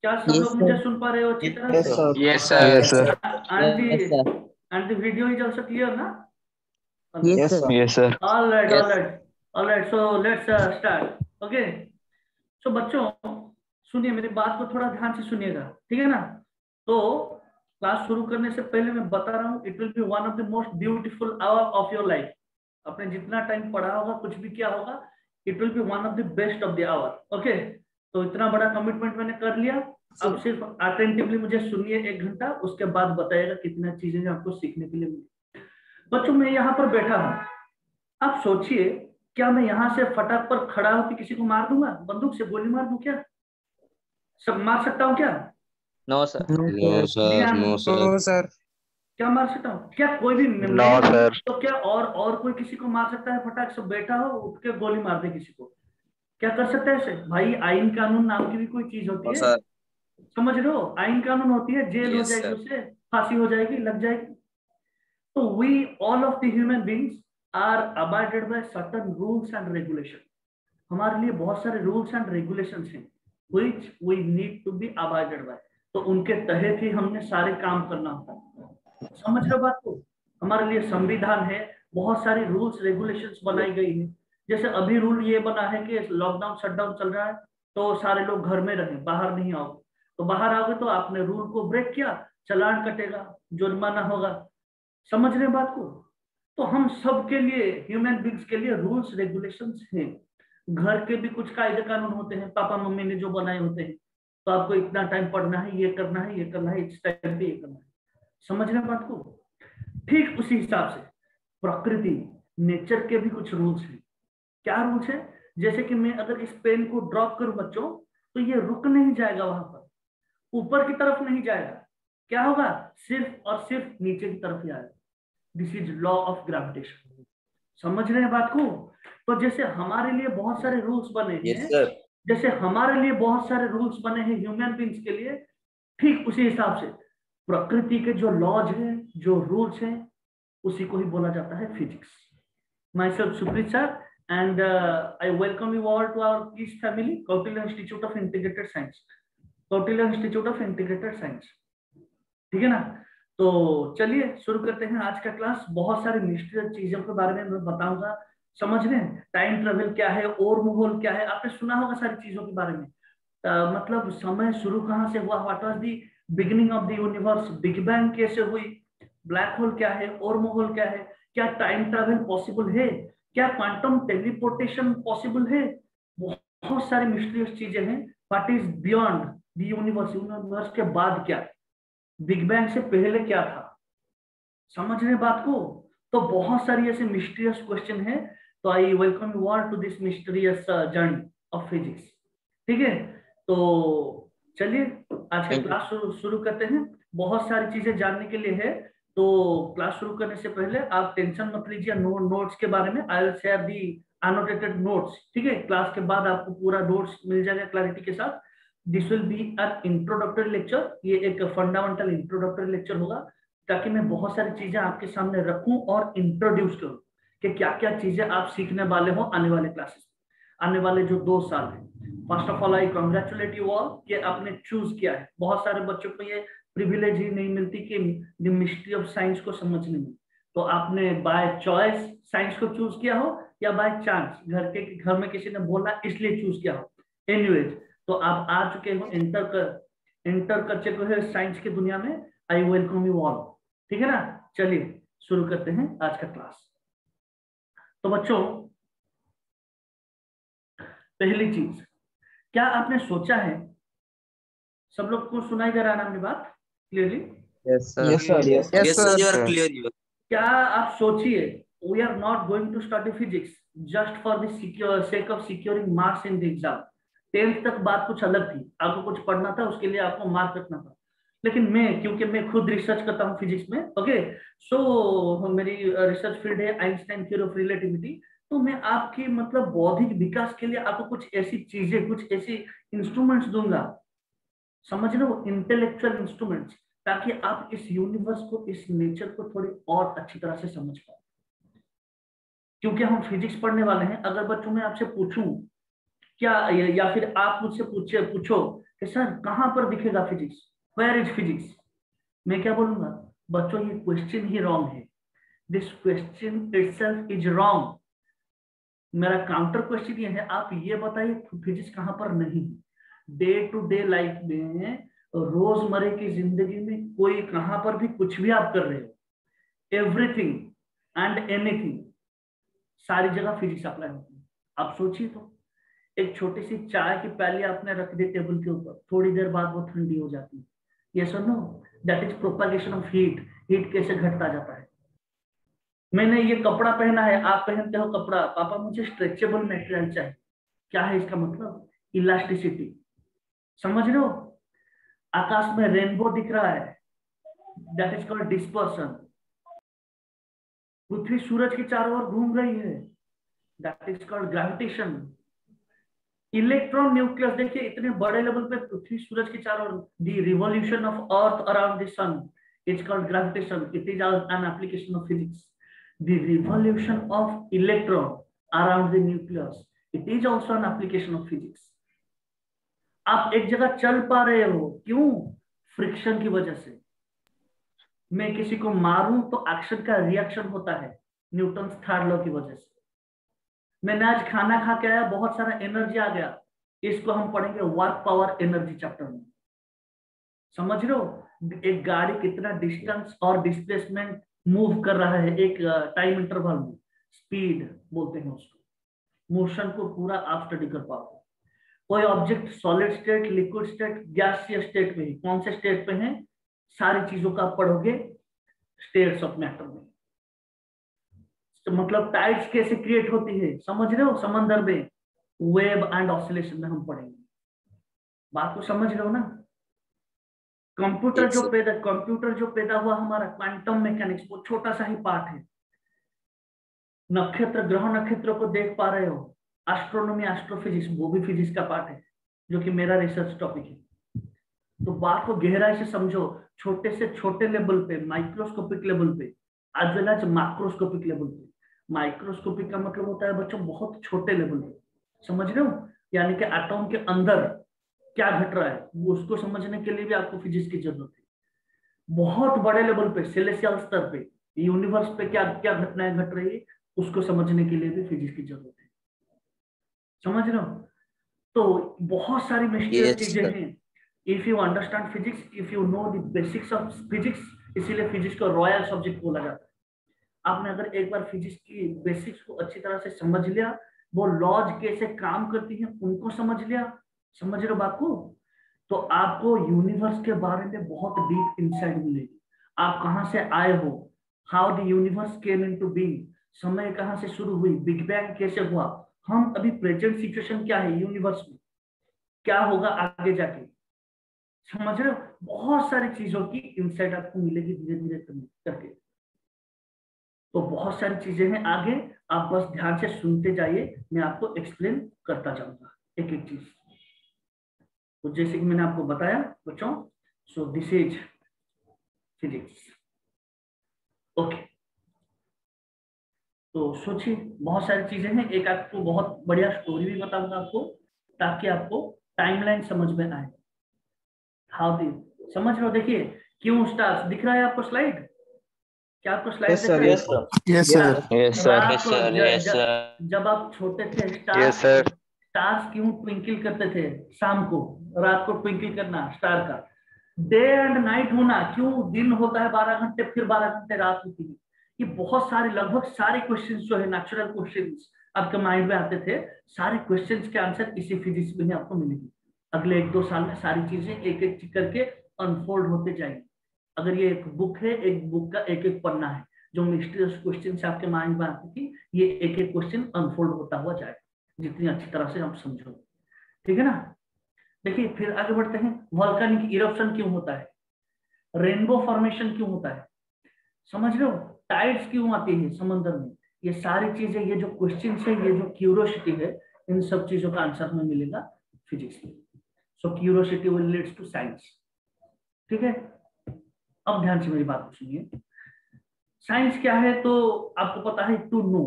क्या सब लोग मुझे सुन पा रहे हो अच्छी तरह यस से? Sir. Yes sir. Yes sir. and the video is also clear na? Yes sir. Yes sir. all right Yes. all right all right so let's start okay so बच्चों सुनिए मेरी बात को थोड़ा ध्यान से सुनिएगा, ठीक है ना? तो क्लास शुरू करने से पहले मैं बता रहा हूँ it will be one of the most beautiful hour of your life. आपने जितना टाइम पढ़ा होगा कुछ भी किया होगा it will be one of the best of the hour. Okay, तो इतना बड़ा कमिटमेंट मैंने कर लिया। अब सिर्फ अटेंटिवली मुझे सुनिए 1 घंटा, उसके बाद बताइएगा कितना चीजें आपको सीखने के लिए मिली। बच्चों मैं यहाँ पर बैठा हूँ, आप सोचिए क्या मैं यहाँ से फटाक पर खड़ा होकर किसी को मार दूंगा? बंदूक से गोली मार दूं क्या? सब मार सकता हूँ क्या? No sir. No sir. No sir. Sir. क्या मार सकता हूँ क्या? कोई भी नो मैं सर। तो क्या और कोई किसी को मार सकता है? फटाक से बैठा हो उठ के गोली मार दे किसी को, क्या कर सकता है ऐसे? भाई आईन कानून नाम की भी कोई चीज होती है, सर। समझ रहे हो? आईन कानून होती है, जेल हो Yes, जाएगी, sir. उससे फांसी हो जाएगी, लग जाएगी। तो we all of the human beings are abided by certain rules and regulation. हमारे लिए बहुत सारे रूल्स एंड रेगुलेशंस हैं which we need to be abided by. तो उनके तहत ही हमने सारे काम करना होता है। समझ रहे हो बात को? हमारे लिए संविधान है, बहुत सारी रूल्स रेगुलेशंस बनाई गई है। जैसे अभी रूल ये बना है कि लॉकडाउन शटडाउन चल रहा है तो सारे लोग घर में रहें, बाहर नहीं आओगे। तो बाहर आओगे तो आपने रूल को ब्रेक किया, चालान कटेगा, जुर्माना होगा। समझ रहे हैं बात को? तो हम सब के लिए, ह्यूमन बींग्स के लिए रूल्स रेगुलेशंस हैं। घर के भी कुछ कायदे कानून होते हैं, पापा मम्मी ने जो बनाए होते हैं। तो आपको इतना टाइम पढ़ना है, ये करना है, ये करना है, इस टाइम पे ये करना है। समझ रहे हैं बात को? ठीक उसी हिसाब से प्रकृति, नेचर के भी कुछ रूल्स हैं। क्या रूल्स है? जैसे कि मैं अगर इस पेन को ड्रॉप करूं बच्चों तो ये रुक नहीं जाएगा, वहां पर ऊपर की तरफ नहीं जाएगा। क्या होगा? सिर्फ और सिर्फ नीचे की तरफ ही आएगा। This is law of gravitation. समझ रहे हैं बात को? तो जैसे हमारे लिए बहुत सारे रूल्स बने हैं, जैसे हमारे लिए बहुत सारे रूल्स बने हैं ह्यूमन बींग्स के लिए, ठीक उसी हिसाब से प्रकृति के जो लॉज हैं, जो रूल्स हैं, उसी को ही बोला जाता है physics. My self Supreet sir and I welcome you all to our peace family, Kautilya Institute of Integrated Science, Kautilya Institute of Integrated Science। ठीक है ना? तो चलिए शुरू करते हैं आज का क्लास। बहुत सारी मिस्टीरियस चीजों के बारे में मैं बताऊंगा। समझ रहे हैं? टाइम ट्रेवल क्या है, और माहौल क्या है, आपने सुना होगा सारी चीजों के बारे में। मतलब समय शुरू कहाँ से हुआ, what was the beginning of the universe, big bang कैसे हुई, ब्लैक होल क्या है, और माहौल क्या है, क्या टाइम ट्रेवल पॉसिबल है, क्या क्वांटम टेलीपोर्टेशन पॉसिबल है। बहुत सारी मिस्टीरियस चीजें हैं। What is beyond the universe, universe के बाद क्या, बिग बैंग से पहले क्या था। समझ रहे बात को? तो बहुत सारी ऐसे मिस्टीरियस क्वेश्चन है। तो I welcome you all to this mysterious journey of physics. ठीक है, तो चलिए आज का क्लास शुरू करते हैं। बहुत सारी चीजें जानने के लिए है। तो क्लास शुरू करने से पहले आप टेंशन मत लीजिए नोट्स के बारे में। I will share the annotated notes. ठीक है, क्लास के बाद आपको पूरा नोट्स मिल जाएगा क्लैरिटी के साथ। This will be N introductory lecture, ये एक फंडामेंटल इंट्रोडक्टरी लेक्चर होगा, ताकि मैं बहुत सारी चीजें आपके सामने रखूं और इंट्रोड्यूस करूं कि क्या क्या चीजें आप सीखने वाले हो आने वाले क्लासेस, आने वाले जो 2 साल है। First of all I congratulate you all कि आपने चूज किया है। बहुत सारे बच्चों को ये प्रिविलेज ही नहीं मिलती कि द मिस्ट्री ऑफ साइंस को समझने में। तो आपने बाय चॉइस साइंस को चूज किया हो या बाय चांस घर में किसी ने बोला इसलिए चूज किया हो, एनीवेज तो आप आ चुके हो, एंटर कर चुके हो साइंस की दुनिया में। आई वेलकम यू ऑल। ठीक है ना? चलिए शुरू करते हैं आज का क्लास। तो बच्चों पहली चीज, क्या आपने सोचा है, सब लोग को सुनाई दे रहा है ना मेरी बात clearly? Yes, sir. Yes, sir. Yes, Yes, sir. you are clear. You. क्या आप सोचिए, we are not going to study physics just for the sake of securing marks in the exam. 10th तक बात कुछ अलग थी, आपको कुछ पढ़ना था, उसके लिए आपको मार्क रखना था। लेकिन मैं, क्योंकि मैं खुद रिसर्च करता हूँ फिजिक्स में, ओके, सो मेरी रिसर्च फील्ड है आइंस्टाइन थ्योरी ऑफ रिलेटिविटी। तो मैं आपकी मतलब बौद्धिक विकास के लिए आपको कुछ ऐसी चीजें, कुछ ऐसी इंस्ट्रूमेंट्स दूंगा, समझ रहे हो, इंटेलेक्चुअल इंस्ट्रूमेंट्स, ताकि आप इस यूनिवर्स को, इस नेचर को थोड़ी और अच्छी तरह से समझ पाए। क्योंकि हम फिजिक्स पढ़ने वाले हैं। अगर बच्चों में आपसे पूछूं क्या या फिर आप मुझसे पूछो कि सर कहां पर दिखेगा फिजिक्स, वेयर इज फिजिक्स, मैं क्या बोलूंगा, बच्चों ये क्वेश्चन ही रॉन्ग है, this question itself is wrong. मेरा काउंटर क्वेश्चन ये है, आप ये बताइए फिजिक्स कहां पर नहीं है। डे टू डे लाइफ में, रोजमर्रे की जिंदगी में कोई कहां पर भी कुछ भी आप कर रहे हो, एवरीथिंग एंड एनीथिंग, सारी जगह फिजिक्स अप्लाई होती है। आप सोचिए तो, एक छोटी सी चाय की प्याली आपने रख दी टेबल के ऊपर, थोड़ी देर बाद वो ठंडी हो जाती है, ये सुनो, that is propagation of heat. Heat कैसे घटता जाता है। मैंने ये कपड़ा पहना है, आप पहनते हो कपड़ा, पापा मुझे स्ट्रेचेबल मटेरियल चाहिए, क्या है इसका मतलब, इलास्टिसिटी। समझ रहे हो, आकाश में रेनबो दिख रहा है, दैट इज कॉल्ड डिस्पर्सन। पृथ्वी सूरज के चारों ओर घूम रही है, that is called gravitation. Electron nucleus देखिए, इतने बड़े लेवल पे पृथ्वी सूरज के चारों ओर, the revolution of earth around the sun is called gravitation, it is an application of physics. The revolution of electron around the nucleus, it is also an application of physics. आप एक जगह चल पा रहे हो, क्यों, फ्रिक्शन की वजह से। मैं किसी को मारूं तो एक्शन का रिएक्शन होता है, न्यूटन थर्ड लॉ की वजह से। मैंने आज खाना खा के आया, बहुत सारा एनर्जी आ गया, इसको हम पढ़ेंगे वर्क पावर एनर्जी चैप्टर में। समझ रहे हो, एक गाड़ी कितना डिस्टेंस और डिस्प्लेसमेंट मूव कर रहा है एक टाइम इंटरवल में, स्पीड बोलते हैं उसको, मोशन को पूरा आप स्टडी कर पाओगे। कोई object solid state, liquid state, गैसीय स्टेट में, कौन से स्टेट पे है, सारी चीजों का आप पढ़ोगे स्टेट्स ऑफ मैटर में। तो मतलब टाइड्स कैसे क्रिएट होती है, समझ रहे हो, समंदर में वेव एंड ऑसिलेशन में हम पढ़ेंगे। बात को समझ रहे हो ना। कंप्यूटर जो पैदा हुआ हमारा, क्वांटम मैकेनिक्स, वो छोटा सा ही पार्ट है। नक्षत्र, ग्रह नक्षत्रों को देख पा रहे हो, एस्ट्रोनॉमी, एस्ट्रोफिजिक्स, वो भी फिजिक्स का पार्ट है, जो कि मेरा रिसर्च टॉपिक है। तो बात को गहराई से समझो, छोटे से छोटे लेवल पे, माइक्रोस्कोपिक लेवल पे, आज वेल एज मैक्रोस्कोपिक लेवल पे। माइक्रोस्कोपिक का मतलब होता है बच्चों बहुत छोटे लेवल पे, समझ रहे हो, यानी कि एटॉम के अंदर क्या घट रहा है, वो उसको समझने के लिए भी आपको फिजिक्स की जरूरत है। बहुत बड़े लेवल पे, सेलेसियल स्तर पे, यूनिवर्स पे क्या क्या घटनाएं घट रही है, उसको समझने के लिए भी फिजिक्स की जरूरत है। समझ रहे हो, तो बहुत सारी मिस्टीरियस चीजें हैं। If you understand physics, if you know the basics of physics, इसीलिए फिजिक्स को रॉयल सब्जेक्ट बोला जाता है। आपने अगर एक बार फिजिक्स की बेसिक्स को अच्छी तरह से समझ लिया, वो लॉज कैसे काम करती हैं उनको समझ लिया, समझ रहे हो बात को, तो आपको यूनिवर्स के बारे में बहुत डीप इंसाइट मिलेगी। आप कहां से आए हो, how the universe came into being, समय कहां से शुरू हुई, बिग बैंग कैसे हुआ, हम अभी प्रेजेंट सिचुएशन क्या है यूनिवर्स में, क्या होगा आगे जाके, समझ रहे हो। बहुत सारी चीजों की इंसाइट आपको मिलेगी धीरे धीरे करके। तो बहुत सारी चीजें हैं आगे, आप बस ध्यान से सुनते जाइए, मैं आपको एक्सप्लेन करता जाऊंगा एक एक चीज। तो जैसे कि मैंने आपको बताया बच्चों, so this is physics, okay. तो सोचिए, बहुत सारी चीजें हैं, एक आपको बहुत बढ़िया स्टोरी भी बताऊंगा आपको, ताकि आपको टाइमलाइन समझ में आए। हाउ दी, समझ लो, देखिए क्यों स्टार्स दिख रहा है आपको स्लाइड, क्या आपको स्लाइड दिख रहा है? Yes, sir. रात को जब आप छोटे थे, स्टार्स क्यों ट्विंकल करते थे, शाम को, रात को ट्विंकल करना स्टार का, डे एंड नाइट होना, क्यों दिन होता है 12 घंटे, फिर 12 घंटे रात होती है। ये बहुत सारे, लगभग सारे क्वेश्चंस जो है नेचुरल क्वेश्चंस आपके माइंड में आते थे, सारे क्वेश्चंस के आंसर इसी फिजिक्स में ही आपको मिलेगी। अगले 1-2 साल में सारी चीजें एक एक करके अनफोल्ड होते जाएंगी। अगर ये एक बुक है, एक बुक का एक एक पन्ना है, जो मिस्टीरियस क्वेश्चन आपके माइंड में आती थी, ये एक एक क्वेश्चन अनफोल्ड होता हुआ जाए, जितनी अच्छी तरह से आप समझो, ठीक है ना। देखिए फिर आगे बढ़ते हैं, वोल्केनिक इरप्शन क्यों होता है, रेनबो फॉर्मेशन क्यों होता है, समझ रहे हो, टाइड्स क्यों आती है समंदर में, ये सारी चीजें, ये जो क्वेश्चन है, ये जो क्यूरियोसिटी है, इन सब चीजों का आंसर हमें मिलेगा फिजिक्स में। So curiosity will leads to science, ठीक है। अब ध्यान से मेरी बात को सुनिए, साइंस क्या है तो आपको पता है, टू नो।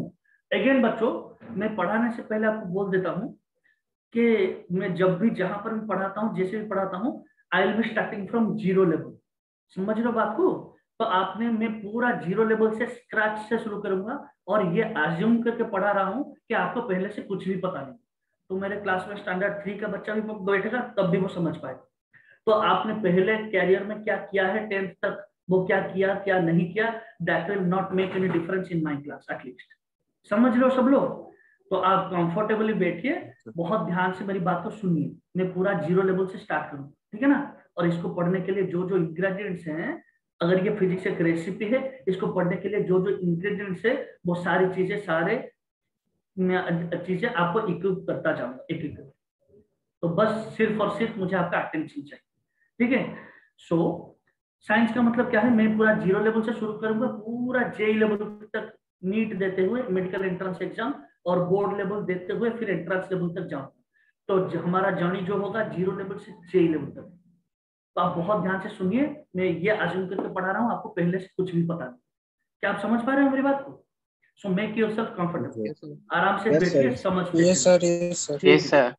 अगेन बच्चों, मैं पढ़ाने से पहले आपको बोल देता हूं, कि मैं जब भी जहां पर भी पढ़ाता हूँ, जैसे भी पढ़ाता हूँ, I will be starting from zero level. समझ रहे हो बात को? तो आपने, मैं पूरा जीरो लेवल से, स्क्रैच से शुरू करूंगा और ये अज्यूम करके पढ़ा रहा हूँ कि आपको पहले से कुछ भी पता नहीं। तो मेरे क्लास में स्टैंडर्ड 3 का बच्चा भी बैठेगा तब भी वो समझ पाएगा। तो आपने पहले कैरियर में क्या किया है 10th तक, वो क्या किया क्या नहीं किया, that will not make any difference in my class at least. समझ रहे हो सब लोग? तो आप कंफर्टेबली बैठिए, बहुत ध्यान से मेरी बात को सुनिए। मैं पूरा जीरो लेवल से स्टार्ट करूँ, ठीक है ना? और इसको पढ़ने के लिए जो जो इंग्रेडिएंट्स हैं, अगर ये फिजिक्स एक रेसिपी है, इसको पढ़ने के लिए जो जो इंग्रेडिएंट्स है, वो सारी चीजें, सारे चीजें आपको इक्विप करता जाऊंगा एक एक। तो बस सिर्फ और सिर्फ मुझे आपका अटेंशन चाहिए, ठीक है? सो साइंस का मतलब क्या है, मैं पूरा जीरो लेवल से शुरू करूंगा, पूरा जेई लेवल तक नीट देते हुए, मेडिकल एंट्रेंस एग्जाम और बोर्ड लेवल देते हुए फिर एंट्रेंस लेवल तक जाऊंगा। तो हमारा जर्नी जो होगा जीरो लेवल से जेई लेवल तक। तो आप बहुत ध्यान से सुनिए, मैं ये अज्यूम करके पढ़ा रहा हूँ, आपको पहले से कुछ भी पता नहीं। क्या आप समझ पा रहे हो मेरी बात को? सो मेक योरसेल्फ कंफर्टेबल, आराम से बैठिए, समझते चलिए। Yes sir.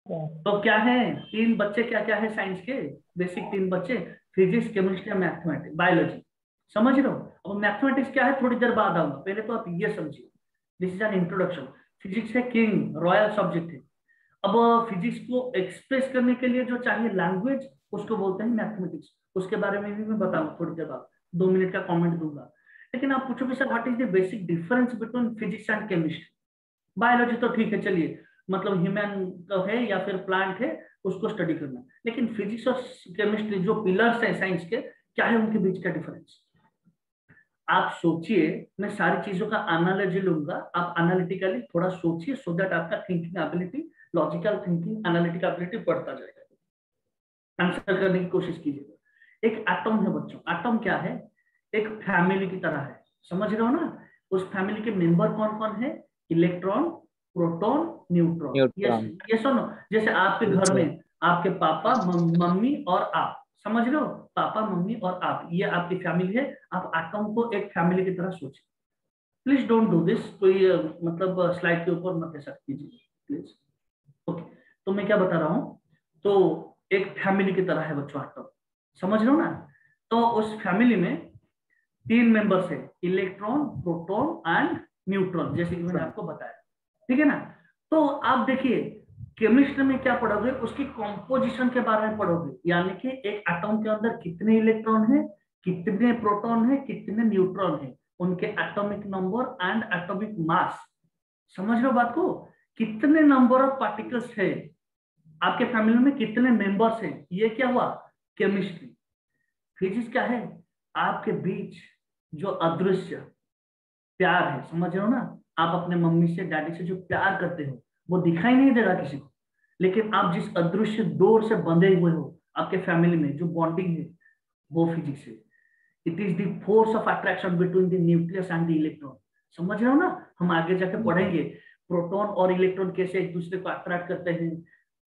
तो क्या है, 3 बच्चे, क्या क्या है साइंस के बेसिक 3 बच्चे, फिजिक्स, केमिस्ट्री, मैथमेटिक्स, बायोलॉजी। समझ रहे हो? अब मैथमेटिक्स क्या है थोड़ी देर बाद आऊंगा, पहले तो आप ये समझिए, this is an introduction. Physics है किंग, रॉयल सब्जेक्ट है। अब फिजिक्स को एक्सप्रेस करने के लिए जो चाहिए लैंग्वेज, उसको बोलते हैं मैथमेटिक्स। उसके बारे में भी मैं बताऊंगा थोड़ी देर बाद, 2 मिनट का कमेंट दूंगा। लेकिन आप पूछोगे sir what is the basic difference between physics and chemistry? Biology तो ठीक है, चलिए, मतलब ह्यूमन का है या फिर प्लांट है, उसको स्टडी करना। लेकिन फिजिक्स और केमिस्ट्री जो पिलर्स हैं साइंस के, क्या है उनके बीच का डिफरेंस? आप सोचिए, मैं सारी चीजों का एनालॉजी लूंगा, आप एनालिटिकली थोड़ा सोचिए, सो दैट आपका thinking ability, logical thinking, analytical ability बढ़ता जाएगा। आंसर करने की कोशिश कीजिएगा। एक एटम है बच्चों, एटम क्या है? एक फैमिली की तरह है, समझ रहे हो ना? उस फैमिली के मेंबर कौन कौन है? Electron, proton, neutron. ये सुनो, जैसे आपके घर में आपके पापा, मम्मी और आप, समझ रहे हो? पापा, मम्मी और आप, ये आपकी फैमिली है। आप एटम को एक फैमिली की तरह सोचिए। प्लीज डोंट डू दिस, कोई मतलब स्लाइड के ऊपर मत ऐसा कीजिए प्लीज। ओके, तो मैं क्या बता रहा हूँ, तो एक फैमिली की तरह है बच्चों एटम, समझ रहे हो ना? तो उस फैमिली में 3 मेंबर्स है, इलेक्ट्रॉन, प्रोटॉन एंड न्यूट्रॉन, जैसे कि मैंने आपको बताया, ठीक है ना? तो आप देखिए, केमिस्ट्री में क्या पढ़ोगे, उसकी कॉम्पोजिशन के बारे में पढ़ोगे, यानी कि एक एटम के अंदर कितने इलेक्ट्रॉन है, कितने प्रोटॉन है, कितने न्यूट्रॉन है, उनके atomic number and atomic mass. समझ रहे हो बात को? कितने नंबर ऑफ पार्टिकल्स है आपके फैमिली में, कितने मेंबर्स हैं, ये क्या हुआ? केमिस्ट्री। फिजिक्स क्या है? आपके बीच जो अदृश्य प्यार है, समझ रहे हो ना? आप अपने मम्मी से, डैडी से जो प्यार करते हो, वो दिखाई नहीं दे रहा किसी को, लेकिन आप जिस अदृश्य डोर से बंधे हुए हो आपके फैमिली में, जो बॉन्डिंग है, वो फिजिक्स है। It is the force of attraction between the nucleus and the electron. समझ रहे हो ना? हम आगे जाके पढ़ेंगे प्रोटॉन और इलेक्ट्रॉन कैसे एक दूसरे को अट्रैक्ट करते हैं,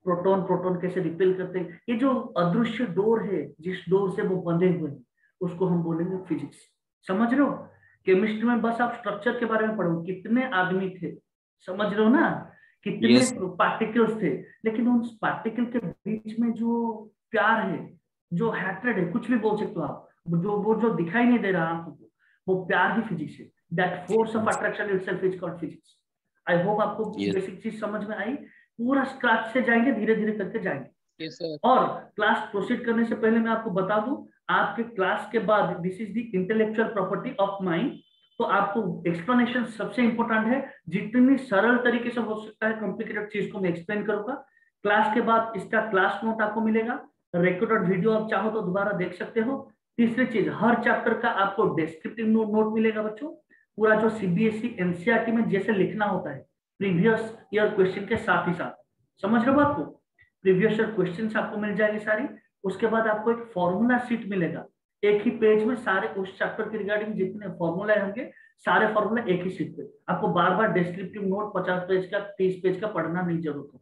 प्रोटॉन प्रोटॉन कैसे रिपेल करते हैं। ये जो अदृश्य डोर है, जिस डोर से वो बंधे हुए हैं, उसको हम बोलेंगे फिजिक्स। समझ रहे हो? केमिस्ट्री में बस आप स्ट्रक्चर के बारे में पढ़ो, कितने आदमी थे, समझ रहे हो ना? कितने पार्टिकल्स थे, लेकिन उन पार्टिकल के बीच में जो प्यार है, जो हैट्रेड है, कुछ भी बोल सकते हो आप, वो जो दिखाई नहीं दे रहा आंखों को, वो प्यार ही फिजिक्स है। That force of attraction itself is called physics. I hope आपको बेसिक चीज समझ में आई। पूरा स्क्रैच से जाएंगे, धीरे धीरे करके जाएंगे। और क्लास प्रोसीड करने से पहले मैं आपको बता दूं, आपके क्लास के बाद, this is the intellectual property of mind, तो आपको एक्सप्लेनेशन सबसे इंपॉर्टेंट है। जितनी सरल तरीके से हो सकता है कॉम्प्लिकेटेड चीज को मैं एक्सप्लेन करूंगा। क्लास के बाद इसका क्लास नोट आपको मिलेगा, रिकॉर्डेड वीडियो आप चाहो तो दोबारा देख सकते हो। तीसरी चीज, हर चैप्टर का आपको डिस्क्रिप्टिव नोट मिलेगा बच्चों, पूरा जो सीबीएसई एनसीईआरटी में जैसे लिखना होता है, प्रीवियस ईयर क्वेश्चन के साथ ही साथ। समझ रहे हो बात को? प्रीवियस ईयर क्वेश्चंस आपको मिल जाएगी सारी। उसके बाद आपको एक फॉर्मूला शीट मिलेगा, एक ही पेज में सारे उस चैप्टर के रिगार्डिंग जितने फॉर्मूला होंगे, सारे फॉर्मूला एक ही शीट पे। आपको बार बार डिस्क्रिप्टिव नोट 50 पेज का, 30 पेज का पढ़ना नहीं जरूरत हो,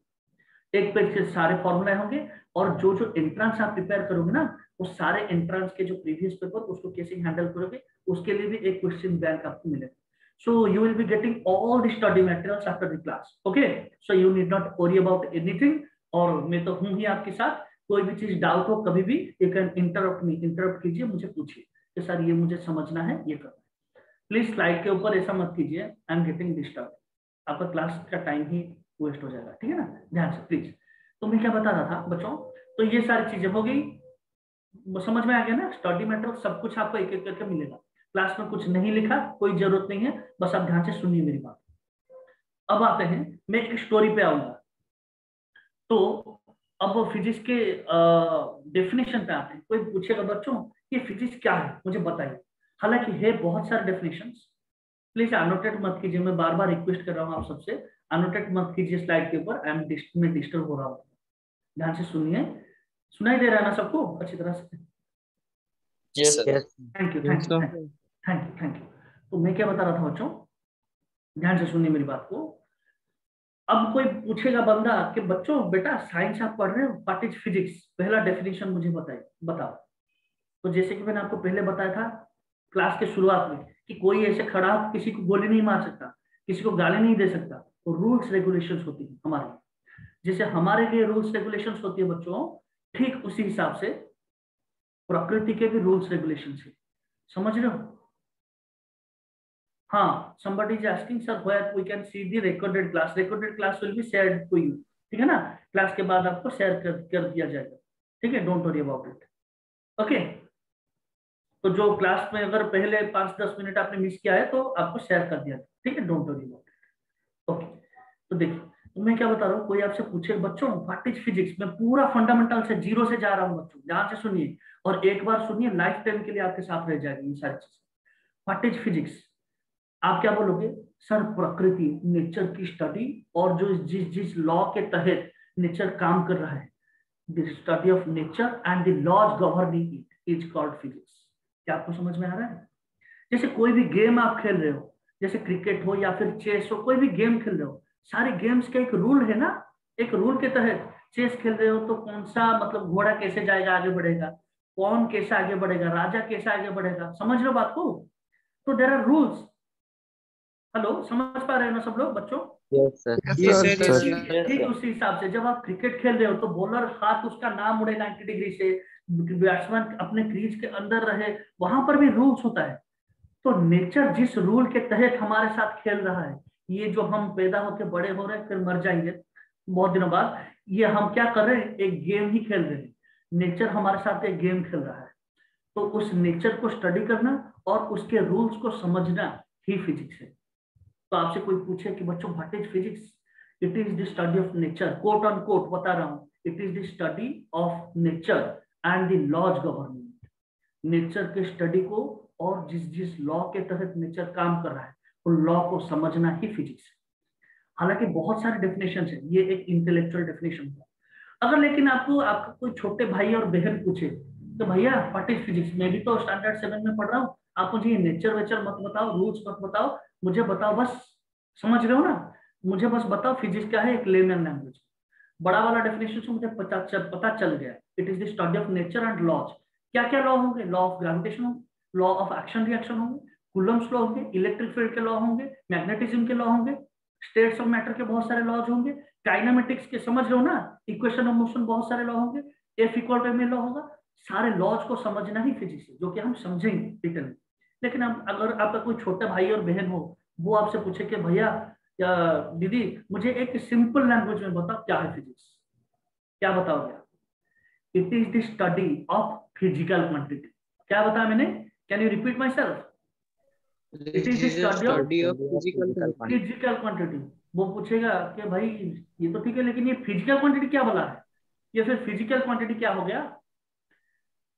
एक पेज के सारे फॉर्मूला होंगे। और जो जो एंट्रेंस आप प्रिपेयर करोगे ना, वो सारे एंट्रेंस के जो प्रीवियस पेपर, उसको कैसे हैंडल करोगे, उसके लिए भी एक क्वेश्चन बैंक आपको मिलेगा। So you will be getting all the study materials after the class. Okay, so you need not worry about anything. और मैं तो हूँ ही आपके साथ, कोई भी चीज डाउट हो कभी भी यू कैन इंटरप्ट कीजिए, मुझे पूछिए कि सर ये मुझे समझना है, ये करना है। प्लीज स्लाइड के ऊपर ऐसा मत कीजिए, आई एम गेटिंग डिस्टर्ब, आपका क्लास का टाइम ही वेस्ट हो जाएगा, ठीक है ना, ध्यान से प्लीज। तो मैं क्या बता रहा था बच्चों, तो ये सारी चीजें हो गई, समझ में आ गया ना, स्टडी मटेरियल सब कुछ आपको एक एक करके मिलेगा, क्लास में कुछ नहीं लिखा, कोई जरूरत नहीं है, बस आप ध्यान से सुनिए मेरी बात। अब आते हैं, मैं एक स्टोरी पे आऊंगा, तो अब फिजिक्स के डेफिनेशन पे आते हैं। कोई पूछेगा बच्चों ये फिजिक्स क्या है, मुझे बताइए, हालांकि है बहुत सारे डेफिनेशंस, प्लीज अनोटेट मत कीजिए, मैं बार बार रिक्वेस्ट कर रहा हूँ आप सबसे, अनोटेट मत कीजिए स्लाइड के ऊपर, मैं डिस्टर्ब हो रहा हूँ, ध्यान से सुनिए। सुनाई दे रहा है ना सबको अच्छी तरह से? Yes, sir. Thank you thank you thank you thank you. तो मैं क्या बता रहा था बच्चों, ध्यान से सुनिए मेरी बात को। अब कोई पूछेगा बंदा कि बच्चों बेटा साइंस आप पढ़ रहे हो, व्हाट इज फिजिक्स, पहला डेफिनेशन मुझे बताओ। तो जैसे कि मैंने आपको पहले बताया था क्लास के शुरुआत में कि कोई ऐसे खड़ा किसी को गोली नहीं मार सकता, किसी को गाली नहीं दे सकता, तो रूल्स रेगुलेशंस होती है हमारे, जैसे हमारे लिए रूल्स रेगुलेशंस होती है बच्चों, ठीक उसी हिसाब से प्रकृति के भी रूल्स रेगुलेशंस है, समझ रहे हो? हाँ, somebody is asking sir where we can see the recorded class will be shared to you, ठीक है ना, क्लास के बाद आपको शेयर कर दिया जाएगा, ठीक है, don't worry about it. Okay, तो जो क्लास में अगर पहले 5-10 मिनट आपने मिस किया है तो आपको शेयर कर दिया, ठीक है, don't worry about it. Okay, तो देखिए, तो मैं क्या बता रहा हूँ, कोई आपसे पूछे बच्चों व्हाट इज फिजिक्स, मैं पूरा फंडामेंटल से जीरो से जा रहा हूँ बच्चों, ध्यान से सुनिए, और एक बार सुनिए लाइफ टाइम के लिए आपके साथ रह जाएगी ये सारी चीजें। व्हाट इज फिजिक्स, आप क्या बोलोगे सर? प्रकृति, नेचर की स्टडी, और जो जिस लॉ के तहत नेचर काम कर रहा है, the study of nature and the laws governing it is called physics. क्या आपको समझ में आ रहा है? जैसे कोई भी गेम आप खेल रहे हो, जैसे क्रिकेट हो या फिर चेस हो, कोई भी गेम खेल रहे हो, सारे गेम्स का एक रूल है ना, एक रूल के तहत चेस खेल रहे हो तो कौन सा मतलब घोड़ा कैसे जाएगा आगे बढ़ेगा, कौन कैसे आगे बढ़ेगा, राजा कैसे आगे बढ़ेगा, समझ लो बात को? तो देयर आर रूल्स। हेलो, समझ पा रहे हो ना सब लोग बच्चों? Yes, sir. ठीक उसी हिसाब से जब आप क्रिकेट खेल रहे हो तो बॉलर हाथ उसका ना मुड़े 90 डिग्री से, बैट्समैन अपने क्रीज के अंदर रहे, वहां पर भी रूल्स होता है। तो नेचर जिस रूल के तहत हमारे साथ खेल रहा है, ये जो हम पैदा होकर बड़े हो रहे हैं फिर मर जाएंगे बहुत दिनों बाद, ये हम क्या कर रहे हैं, एक गेम ही खेल रहे हैं, नेचर हमारे साथ एक गेम खेल रहा है। तो उस नेचर को स्टडी करना और उसके रूल्स को समझना ही फिजिक्स है। तो आपसे कोई पूछे कि बच्चों what is physics, it is the study of nature, quote on quote बता रहा हूं, it is the study of nature and the laws governing, nature के स्टडी को और जिस जिस लॉ के तहत नेचर काम कर रहा है उन लॉ को समझना ही फिजिक्स है। हालांकि बहुत सारे डेफिनेशन है, ये एक इंटेलेक्चुअल डेफिनेशन है। अगर लेकिन आपको आपका कोई छोटे भाई और बहन पूछे तो भैया व्हाट इज फिजिक्स, मैं भी तो स्टैंडर्ड 7 में पढ़ रहा हूँ, आप मुझे ये नेचर वेचर मत बताओ, रूल्स मत बताओ, मुझे बताओ बस, समझ रहे हो ना, मुझे बस बताओ फिजिक्स क्या है एक लेमैन लैंग्वेज। बड़ा वाला डेफिनेशन से मुझे पता चल गया, it is the study of nature and laws. क्या क्या लॉ होंगे? लॉ ऑफ ग्रेविटेशन होंगे, लॉ ऑफ एक्शन रिएक्शन होंगे, कूलम्स लॉ होंगे, इलेक्ट्रिक फील्ड के लॉ होंगे, मैग्नेटिज्म के लॉ होंगे, स्टेट्स ऑफ मैटर के बहुत सारे लॉज होंगे, काइनेमेटिक्स के समझ रहे हो ना, इक्वेशन ऑफ मोशन बहुत सारे लॉ होंगे, F equal to M law होगा। सारे लॉज को समझना ही फिजिक्स है, जो कि हम समझेंगे रिटर्न। लेकिन अब अगर आपका कोई छोटा भाई और बहन हो, वो आपसे पूछे कि भैया या दीदी मुझे एक सिंपल लैंग्वेज में बताओ क्या है फिजिक्स, क्या बताओगे? It is the study of physical quantity. क्या बताया मैंने? Can you repeat my self? It is the study of physical quantity. वो पूछेगा कि भाई ये तो ठीक है, लेकिन ये फिजिकल क्वांटिटी क्या बोला है, ये फिर फिजिकल क्वांटिटी क्या हो गया?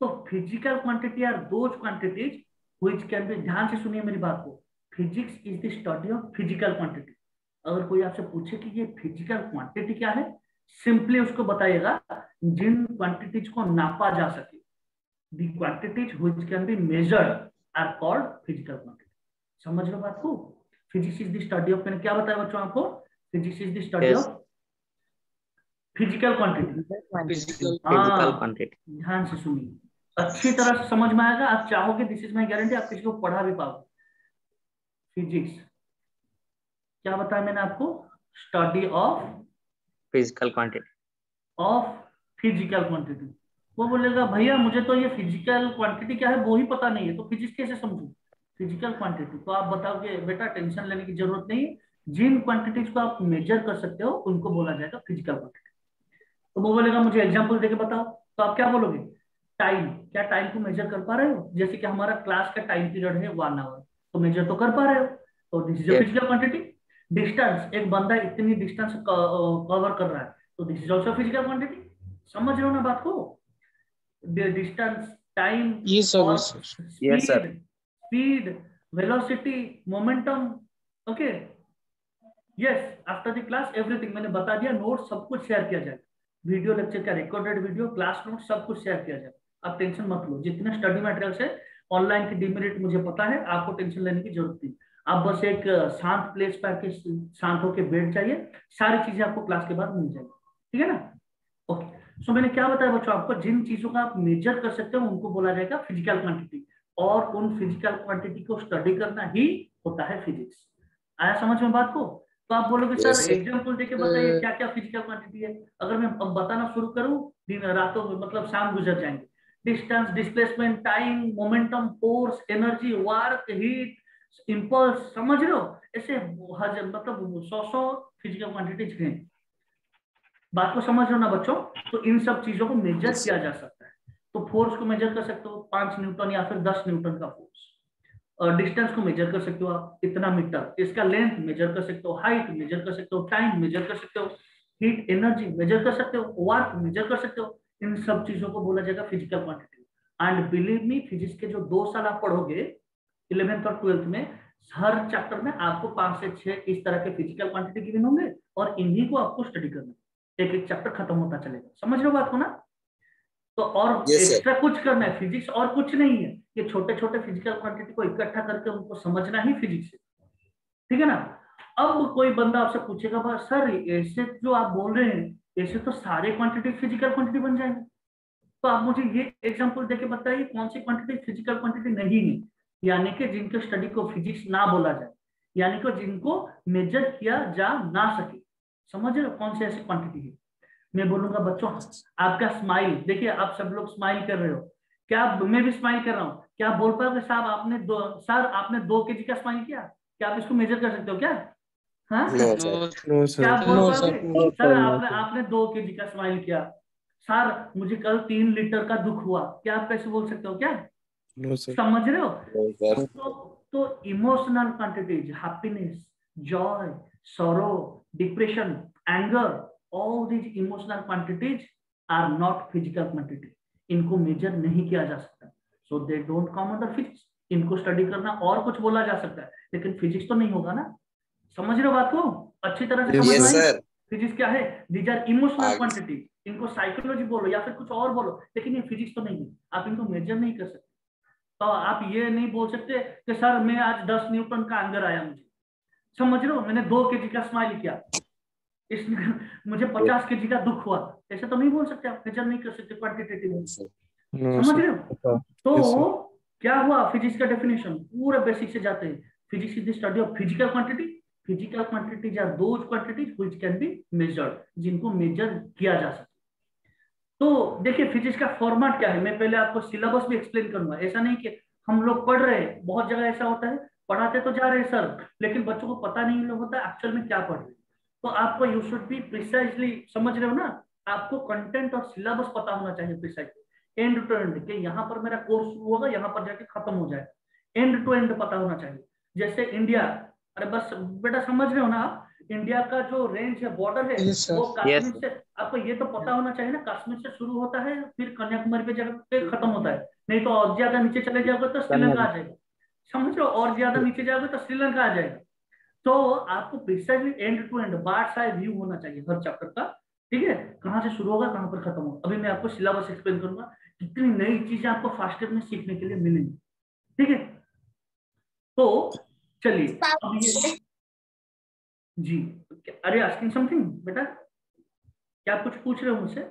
तो physical quantity are those quantities which can be, ध्यान से सुनिए मेरी बात को, physics is the study of physical quantity. अगर कोई आपसे पूछे कि ये फिजिकल क्वांटिटी क्या है, सिंपली उसको बताइएगा जिन क्वांटिटीज को नापा जा सके, the quantities which can be measured are called physical quantity. समझ लो बात को? Physics is the study of, मैंने क्या बताया बच्चों आपको? Physics is the study of physical quantity. ध्यान से सुनिए, अच्छी तरह से समझ में आएगा, आप चाहोगे दिस इज माय गारंटी, आप किसी को पढ़ा भी पाओगे। फिजिक्स क्या बताया मैंने आपको? Study of physical quantity. Physical quantity. वो बोलेगा भैया मुझे तो ये फिजिकल क्वांटिटी क्या है वो ही पता नहीं है, तो फिजिक्स कैसे समझूं? फिजिकल क्वांटिटी तो आप बताओगे बेटा टेंशन लेने की जरूरत नहीं है, जिन क्वांटिटीज को आप मेजर कर सकते हो उनको बोला जाएगा फिजिकल क्वांटिटी। तो वो बोलेगा मुझे एग्जांपल देके बताओ, तो आप क्या बोलोगे? टाइम। क्या टाइम को मेजर कर पा रहे हो? जैसे कि हमारा क्लास का टाइम पीरियड है 1 आवर, तो मेजर तो कर पा रहे हो, तो this is a yes physical quantity. Distance, एक बंदा इतनी डिस्टेंस कवर कर रहा है, तो this is also physical quantity. समझ रहे हो ना बात को? Distance, time Yes, sir. और Yes, sir. Yes sir. Speed, velocity, momentum. Okay, yes, after the class everything मैंने बता दिया, नोट सब कुछ शेयर किया जाएगा, वीडियो लेक्चर का रिकॉर्डेड वीडियो, क्लास नोट सब कुछ शेयर किया जाएगा। आप टेंशन मत लो, जितने स्टडी मटेरियल्स है ऑनलाइन की डिमेरिट मुझे पता है, आपको टेंशन लेने की जरूरत नहीं। आप बस एक शांत प्लेस पर आके शांत होके बैठ जाइए, सारी चीजें आपको क्लास के बाद मिल जाएगी, ठीक है ना? ओके, सो मैंने क्या बताया बच्चों आपको, जिन चीजों का आप मेजर कर सकते हो उनको बोला जाएगा फिजिकल क्वांटिटी, और उन फिजिकल क्वांटिटी को स्टडी करना ही होता है फिजिक्स। आया समझ में बात को? तो आप बोलोगे Yes, सर sir. एग्जांपल देके बताइए क्या क्या फिजिकल क्वांटिटी है। अगर मैं अब बताना शुरू करूं, दिन रातों में मतलब शाम गुजर जाएंगे। Distance, displacement, time, momentum, force, energy, work, heat, impulse, समझ रहे हो? ऐसे मतलब 100 फिजिकल क्वांटिटीज हैं। बात को समझ रहे हो ना बच्चों? तो इन सब चीजों को मेजर Yes, किया sir. जा सकता है। तो फोर्स को मेजर कर सकते हो 5 न्यूटन या फिर 10 न्यूटन का फोर्स। और डिस्टेंस को मेजर कर सकते हो आप इतना मीटर, इसका लेंथ मेजर कर सकते हो, हाइट मेजर कर सकते हो, टाइम मेजर कर सकते हो, हीट एनर्जी मेजर कर सकते हो, वर्क मेजर कर सकते हो। इन सब चीजों को बोला जाएगा physical quantity. And believe me, physics के जो 2 साल आप पढ़ोगे 11th और 12th में, हर चैप्टर में आपको 5 से 6 इस तरह के फिजिकल क्वांटिटी गिवन होंगे, और इन्हीं को आपको स्टडी करना है। एक एक चैप्टर खत्म होता चलेगा। समझ रहे हो बात को ना? तो और Yes, sir. एक्स्ट्रा कुछ करना है, फिजिक्स और कुछ नहीं है, ये छोटे छोटे फिजिकल क्वांटिटी को इकट्ठा करके उनको समझना ही फिजिक्स है, ठीक है ना? अब कोई बंदा आपसे पूछेगा बस सर ऐसे जो आप बोल रहे हैं ऐसे तो सारे क्वांटिटी फिजिकल क्वांटिटी बन जाएंगे, तो आप मुझे ये एग्जांपल देके बताइए कौन सी क्वांटिटी फिजिकल क्वांटिटी नहीं है, यानी कि जिनके स्टडी को फिजिक्स ना बोला जाए, यानी कि जिनको मेजर किया जा ना सके। समझ रहे हो कौन सी ऐसी क्वांटिटी है? मैं बोलूंगा बच्चों, आपका स्माइल देखिए, आप सब लोग स्माइल कर रहे हो, क्या मैं भी स्माइल कर रहा हूँ? क्या आप बोल पाओगे साहब आपने सर आपने 2 kg का स्माइल किया? क्या आप इसको मेजर कर सकते हो क्या? हाँ, No, sir. No, क्या sir. आप बोल No, पाओगे sir. सर आपने आपने 2 kg का स्माइल किया? सर मुझे कल 3 लीटर का दुख हुआ, क्या आप कैसे बोल सकते हो क्या? No, sir. समझ रहे हो? No, sir. तो emotional quantities, happiness, joy, sorrow, depression, anger, all these emotional quantities are not physical quantity. इनको मेजर नहीं किया जा सकता, so they don't come under physics. इनको स्टडी करना और कुछ बोला जा सकता है, लेकिन फिजिक्स तो नहीं होगा ना। समझ रहे हो बात को? अच्छी तरह से Yes, समझ में Yes, sir. आई? sir. फिजिक्स क्या है? दीज आर इमोशनल आगे. क्वांटिटी। इनको साइकोलॉजी बोलो या फिर कुछ और बोलो, लेकिन ये फिजिक्स तो नहीं है, आप इनको मेजर नहीं कर सकते। तो आप ये नहीं बोल सकते कि सर मैं आज 10 न्यूटन का एंगर आया मुझे। समझ रहे हो? मैंने 2 kg का स्माइल किया, इस मुझे 50 kg का दुख हुआ। ऐसे तो नहीं बोल सकते, आप मेजर नहीं कर सकते क्वांटिटेटिव। Yes, sir. No, समझ sir. रहे हो? Yes, sir. तो क्या हुआ, फिजिक्स का डेफिनेशन पूरे बेसिक से जाते हैं। Physics is the study of physical quantity. Physical quantities are those quantities which can be measured, जिनको मेजर किया जा सकता। तो देखिए फिजिक्स का फॉर्मेट क्या है, मैं पहले आपको सिलेबस भी एक्सप्लेन करूंगा। ऐसा नहीं कि हम लोग पढ़ रहे हैं, बहुत जगह ऐसा होता है पढ़ाते तो जा रहे हैं सर, लेकिन बच्चों को पता नहीं होता एक्चुअल में क्या पढ़ रहे हैं। तो आपको यू शुड बी प्रिसाइजली, समझ रहे हो ना? आपको कंटेंट और सिलेबस पता होना चाहिए प्रिसाइजली, एंड टू एंड, कि यहाँ पर मेरा कोर्स शुरू होगा, यहाँ पर जाके खत्म हो जाए, एंड टू एंड पता होना चाहिए। जैसे इंडिया, अरे बस बेटा समझ रहे हो ना आप, इंडिया का जो रेंज है, बॉर्डर है, Yes, sir. वो यस कश्मीर से, आपको ये तो पता होना चाहिए ना, कश्मीर से शुरू होता है फिर कन्याकुमारी पे जाकर खत्म होता है। नहीं तो और ज्यादा नीचे चले जाओगे तो श्रीलंका आ जाएगा। समझ रहे हो? और ज्यादा नीचे जाओगे तो श्रीलंका आ जाएगा। तो आपको precisely end to end bird's eye view होना चाहिए हर चैप्टर का, ठीक है? कहाँ से शुरू होगा कहाँ पर खत्म होगा। अभी मैं आपको सिलेबस एक्सप्लेन करूंगा, कितनी नई चीजें आपको फास्टर में सीखने के लिए मिलेंगी, ठीक है? तो चलिए अब ये जी, अरे आस्किंग समथिंग बेटा, क्या आप कुछ पूछ रहे हो मुझसे?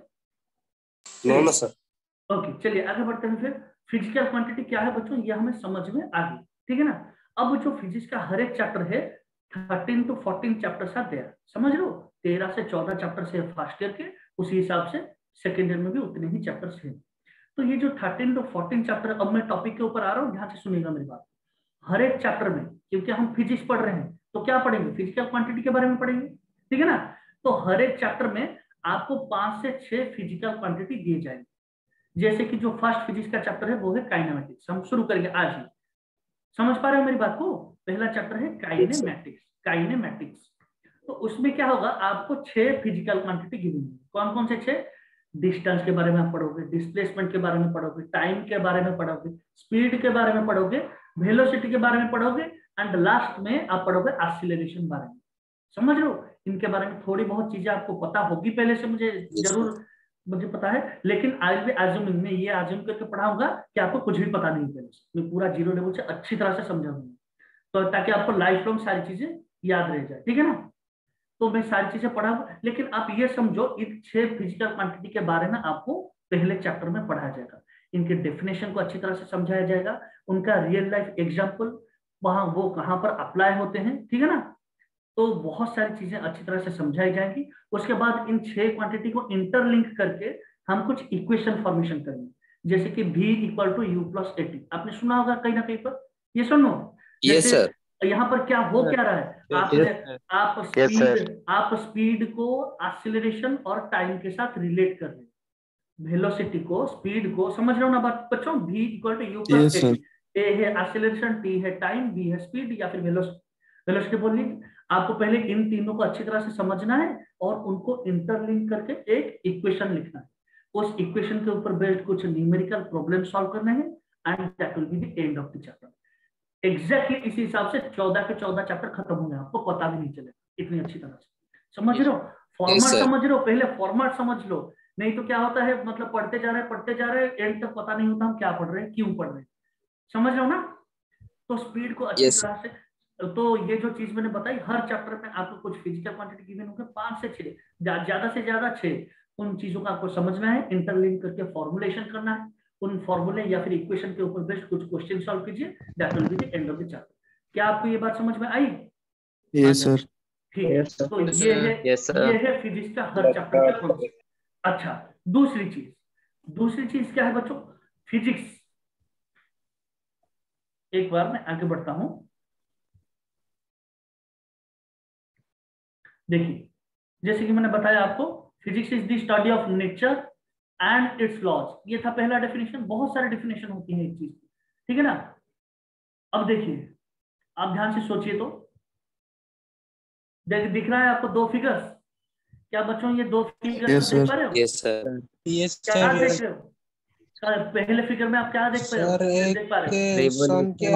No, no, sir. ओके, चलिए आगे बढ़ते हैं। फिर फिजिकल क्वांटिटी क्या है बच्चों, ये हमें समझ में आ गई, ठीक है ना? अब जो फिजिक्स का हर एक चैप्टर है 13 to 14 चैप्टर्स आर देयर, समझ लो 13 से 14 चैप्टर्स है फर्स्ट ईयर के, उसी हिसाब से सेकेंड ईयर में भी उतने ही चैप्टर्स हैं। तो ये जो 13 to 14 चैप्टर, अब मैं टॉपिक के ऊपर आ रहा हूँ, ध्यान से सुनिएगा मेरी बात। हर एक चैप्टर में, क्योंकि हम फिजिक्स पढ़ रहे हैं तो क्या पढ़ेंगे, फिजिकल क्वांटिटी के बारे में पढ़ेंगे, ठीक है ना। तो हर एक चैप्टर में आपको 5 से 6 फिजिकल क्वांटिटी दिए जाएंगे। जैसे कि जो फर्स्ट फिजिक्स का चैप्टर है वो है काइनेमेटिक्स, हम शुरू करेंगे आज ही। समझ पा रहे हो मेरी बात को? पहला चैप्टर है काइनेमेटिक्स। काइनेमेटिक्स तो उसमें क्या होगा, आपको 6 फिजिकल क्वांटिटी गिवन होंगी। कौन कौन से 6? डिस्टेंस के बारे में आप पढ़ोगे, डिस्प्लेसमेंट के बारे में पढ़ोगे, टाइम के बारे में पढ़ोगे, स्पीड के बारे में पढ़ोगे, वेलोसिटी के बारे में पढ़ोगे, एंड लास्ट में आप पढ़ोगे एक्सीलरेशन बारे में। समझ लो, इनके बारे में थोड़ी बहुत चीजें आपको पता होगी पहले से, मुझे जरूर मुझे पता है, लेकिन आज भी आजूम में ये आजूम करके पढ़ाऊंगा कि आपको कुछ भी पता नहीं पहले से। मैं पूरा जीरो लेवल से अच्छी तरह से समझाऊंगा, तो ताकि आपको लाइफ लॉन्ग सारी चीजें याद रह जाए, ठीक है ना। तो मैं सारी चीजें पढ़ाऊंगा, लेकिन आप ये समझो इन 6 फिजिकल क्वांटिटी के बारे में आपको पहले चैप्टर में पढ़ाया जाएगा। इनके डेफिनेशन को अच्छी तरह से समझाया जाएगा, उनका रियल लाइफ एग्जाम्पल वहां वो कहाँ पर अप्लाई होते हैं, ठीक है ना। तो बहुत सारी चीजें अच्छी तरह से समझाई जाएंगी। उसके बाद इन 6 क्वांटिटी को इंटरलिंक करके हम कुछ इक्वेशन फॉर्मेशन करेंगे, जैसे कि V = U + 80। आपने सुना होगा कहीं ना कहीं पर, ये सुनो। यस जैसे सर। यहाँ पर क्या हो क्या रहा है, आप स्पीड को एक्सीलरेशन और टाइम के साथ रिलेट कर रहे हैं। वेलोसिटी को, स्पीड को, समझ रहे हो ना बात बच्चों? V = U + 80। ए है एक्सीलरेशन, T है टाइम, B है स्पीड या फिर वेलोसिटी। वेलोसिटी बोल लीजिए। आपको पहले इन तीनों को अच्छी तरह से समझना है और उनको इंटरलिंक करके एक इक्वेशन लिखना है। उस इक्वेशन के ऊपर बेस्ड कुछ न्यूमेरिकल प्रॉब्लम सॉल्व करने हैं, and that will be the end of the chapter. Exactly इसी हिसाब से 14 के 14 चैप्टर खत्म होंगे, आपको पता भी नहीं चलेगा इतनी अच्छी तरह से। समझ रहे हो? फॉर्मेट समझ रहे हो? पहले फॉर्मेट समझ लो, नहीं तो क्या होता है, मतलब पढ़ते जा रहे हैं, एंड तक पता नहीं होता हम क्या पढ़ रहे हैं, क्यों पढ़ रहे हैं। समझ रहे हो ना? तो स्पीड को अच्छी तरह से, तो ये जो चीज मैंने बताई, हर चैप्टर में आपको कुछ फिजिकल क्वांटिटी गिवन होंगे, 5 से 6, ज्यादा से ज्यादा 6। उन चीजों का आपको समझना है, इंटरलिंक करके फॉर्मुलेशन करना है, उन फॉर्मूले या फिर इक्वेशन के ऊपर बेस्ड कुछ क्वेश्चन सॉल्व कीजिए, that will be the end of the chapter. क्या आपको ये बात समझ में आई? Yes sir. ठीक है, तो ये है फिजिक्स का हर चैप्टर का कॉन्सेप्ट। अच्छा, दूसरी चीज क्या है बच्चों? फिजिक्स, एक बार मैं आगे बढ़ता हूं। देखिए, जैसे कि मैंने बताया आपको, physics is the study of nature and its laws. ये था पहला डेफिनेशन। बहुत सारे डेफिनेशन होती है एक चीज, ठीक है ना। अब देखिए, आप ध्यान से सोचिए तो, दिख रहा है आपको 2 फिगर्स? क्या बच्चों ये 2 फिगर्स देख पा रहे हो? Yes sir. क्या देख रहे हो? पहले फिगर में आप क्या देख पा रहे हो? सन के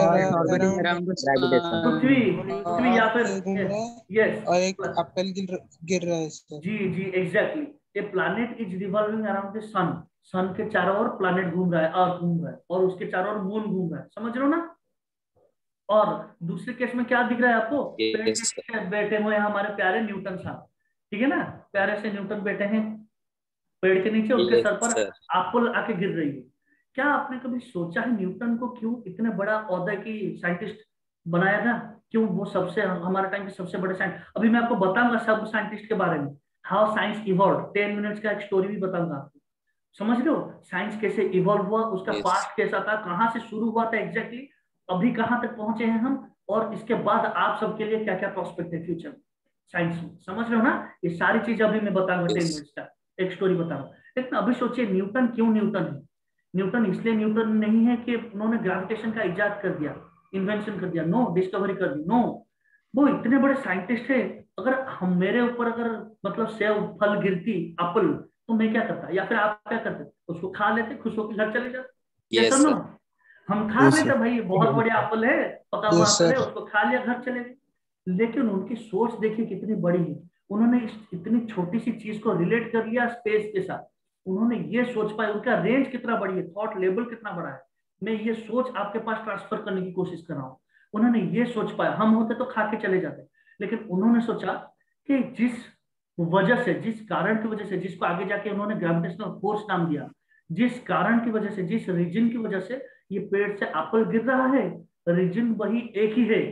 पृथ्वी या फिर घूम रहा है यस, और एक एप्पल गिर रहा है सर। जी exactly. A planet is revolving around the sun. Sun के चारों ओर प्लैनेट घूम रहा है, अर्थ घूम रहा है, और उसके चारों ओर मून घूम रहा है। समझ रहे हो ना? और दूसरे केस में क्या दिख रहा है आपको? पेड़ के नीचे बैठे हुए हमारे प्यारे न्यूटन साहब, ठीक है ना। प्यारे से न्यूटन बैठे हैं पेड़ के नीचे, उनके सर पर एप्पल आके गिर रही है। क्या आपने कभी सोचा है न्यूटन को क्यों इतने बड़ा औहदा की साइंटिस्ट बनाया था? क्यों वो सबसे, हमारे टाइम के सबसे बड़े साइंटिस्ट? अभी मैं आपको बताऊंगा सब साइंटिस्ट के बारे में, हाउ साइंस इवॉल्व। 10 मिनट्स का एक स्टोरी भी बताऊंगा आपको। समझ रहे हो? साइंस कैसे इवॉल्व हुआ, उसका पास्ट कैसा था, कहाँ से शुरू हुआ था एग्जैक्टली, अभी कहाँ तक पहुंचे हैं हम, और इसके बाद आप सबके लिए क्या क्या प्रोस्पेक्ट है फ्यूचर साइंस में। समझ रहे हो ना? ये सारी चीज अभी मैं बताऊंगा 10 मिनट्स का एक स्टोरी बताऊंगा। लेकिन अभी सोचिए, न्यूटन क्यों न्यूटन है? न्यूटन इसलिए न्यूटन नहीं है कि उन्होंने ग्रेविटेशन का इजाद कर दिया, इन्वेंशन कर दिया, नो, डिस्कवरी कर दी, नो। वो इतने बड़े साइंटिस्ट है। अगर हम, मेरे ऊपर अगर मतलब सेव फल गिरती, एप्पल, तो मैं क्या करता, या फिर आप क्या करते? उसको खा लेते, खुश होकर घर चले जाते। ये सर नो, हम खा लेते, भाई बहुत बढ़िया एप्पल है, पका हुआ एप्पल है, उसको खा लिया, घर चले गए। लेकिन उनकी सोच देखिए कितनी बड़ी है। उन्होंने इतनी छोटी सी चीज को रिलेट कर लिया स्पेस के साथ। उन्होंने ये सोच पाया, उनका रेंज कितना बड़ी है, थॉट लेवल कितना बड़ा है। मैं ये सोच आपके पास ट्रांसफर करने की कोशिश कर रहा हूँ। उन्होंने ये सोच पाया, हम होते तो खा के चले जाते, लेकिन उन्होंने सोचा कि जिस वजह से, जिस कारण की वजह से, जिसको आगे जाके उन्होंने ग्रेविटेशनल फोर्स नाम दिया, जिस कारण की वजह से, जिस रीजन की वजह से ये पेड़ से एप्पल गिर रहा है, रीजन वही एक ही है।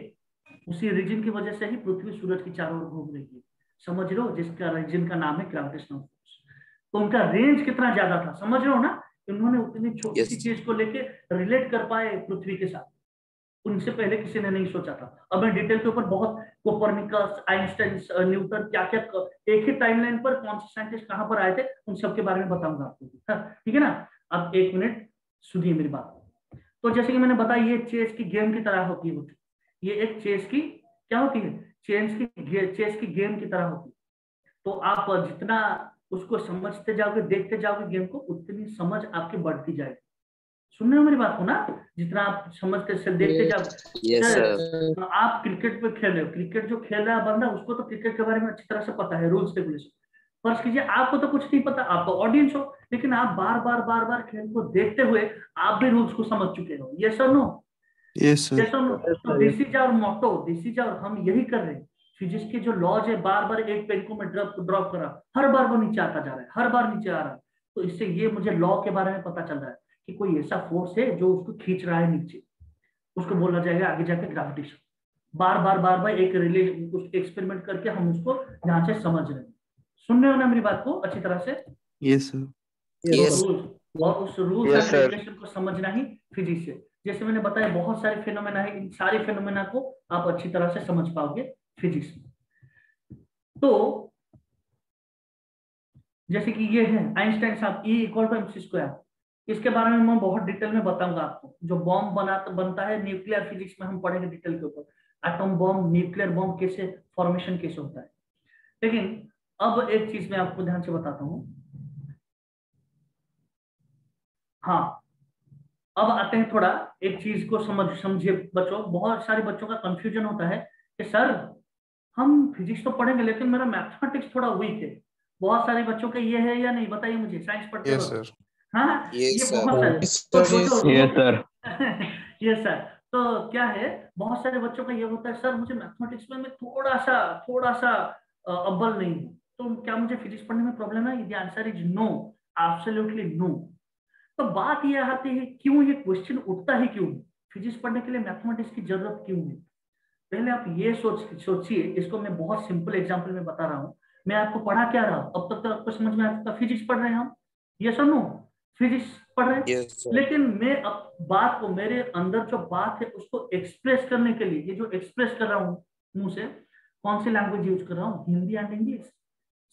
उसी रीजन की वजह से ही पृथ्वी सूरज की चारों ओर घूम रही है, समझ लो, जिसका रीजन का नाम है ग्रेविटेशनल फोर्स। तो उनका रेंज कितना ज्यादा था, समझ रहे हो ना, उन्होंने उतनी छोटी सी यस चीज को लेके रिलेट कर पाए पृथ्वी के साथ, उनसे पहले किसी ने नहीं सोचा था। अब मैं डिटेल के ऊपर बहुत, कोपरनिकस, आइंस्टाइन, न्यूटन, क्या क्या एक ही टाइमलाइन पर कौन से साइंटिस्ट कहां पर आए थे, उन सब के बारे में बताऊंगा आपको, ठीक है ना। अब एक मिनट सुनिए मेरी बात। तो जैसे कि मैंने बताया, ये चेस की गेम की तरह होती है, ये एक चेस की क्या होती है, चेस की गेम की तरह होती है। तो आप जितना उसको समझते जाओगे, देखते जाओगे गेम को, उतनी समझ आपकी बढ़ती जाएगी। सुन रहे हो मेरी बात को ना, जितना आप समझते से देखते Yes, जाओ। Yes sir, sir sir. आप क्रिकेट पे खेल रहे हो, क्रिकेट जो खेल रहा है बंदा, उसको तो क्रिकेट के बारे में अच्छी तरह से पता है, रूल्स रेगुलेशन। फर्ज कीजिए आपको तो कुछ नहीं पता, आप तो ऑडियंस हो, लेकिन आप बार बार खेल को देखते हुए आप भी रूल्स को समझ चुके हो, ये सर नो, Yes, sir. ये सर नो। तो this is our motto, this is our, हम यही कर रहे हैं। फिजिक्स के जो लॉज है, बार बार एक पेन को मैं ड्रॉप कर रहा हूं, हर बार वो नीचे आता जा रहा है, हर बार नीचे आ रहा है। तो इससे ये मुझे लॉ के बारे में पता चल रहा है कि कोई ऐसा फोर्स है जो उसको खींच रहा है नीचे, उसको बोला जाएगा आगे जाके ग्रेविटेशन। बार बार एक रिलेशन, कुछ एक्सपेरिमेंट करके हम उसको ध्यान से समझ रहे हैं। सुन रहे हो ना मेरी बात को अच्छी तरह से। Yes, sir. तो यस रूल्स, और उस rules Yes, and sir. Regulation को समझना ही फिजिक्स है। जैसे मैंने बताया, बहुत सारे फिनोमेना है, इन सारे फिनोमेना को आप अच्छी तरह से समझ पाओगे फिजिक्स में। तो जैसे कि ये है आइंस्टाइन साहब, E equal to mc square, इसके बारे में मैं बहुत डिटेल में बताऊंगा आपको। जो बॉम्ब बनता है, न्यूक्लियर फिजिक्स में हम पढ़ेंगे डिटेल के ऊपर, एटम बॉम्ब, न्यूक्लियर बॉम्ब कैसे फॉर्मेशन कैसे होता है। लेकिन अब एक चीज मैं आपको ध्यान से बताता हूँ। हाँ, अब आते हैं थोड़ा, एक चीज को समझिए बच्चों, बहुत सारे बच्चों का कंफ्यूजन होता है कि सर हम फिजिक्स तो पढ़ेंगे लेकिन मेरा मैथमेटिक्स थोड़ा वीक है। बहुत सारे बच्चों का ये है या नहीं, बताइए मुझे, साइंस पढ़ते Yes, वक्त। sir. हाँ, ये यस सर बहुत सारे। Yes, तो sir. सोचो Yes. Yes, sir. ये सर, तो क्या है, बहुत सारे बच्चों का ये होता है, सर मुझे मैथमेटिक्स में मैं थोड़ा सा अव्वल नहीं हूँ, तो क्या मुझे फिजिक्स पढ़ने में प्रॉब्लम है? The answer is no, absolutely no. तो बात ये आती है, क्यों ये क्वेश्चन उठता है, क्यों फिजिक्स पढ़ने के लिए मैथमेटिक्स की जरूरत क्यों है? पहले आप ये सोचिए, इसको मैं बहुत सिंपल एग्जांपल में बता रहा हूँ। मैं आपको पढ़ा क्या रहा हूँ अब तक, तो आपको समझ में आता, फिजिक्स पढ़ रहे हैं हम, ये सुनो, फिजिक्स पढ़ रहे हैं। यस सर लेकिन मैं अब बात को, मेरे अंदर जो बात है उसको एक्सप्रेस करने के लिए, ये जो एक्सप्रेस कर रहा हूँ मुंह से, कौन सी लैंग्वेज यूज कर रहा हूँ? Hindi and English.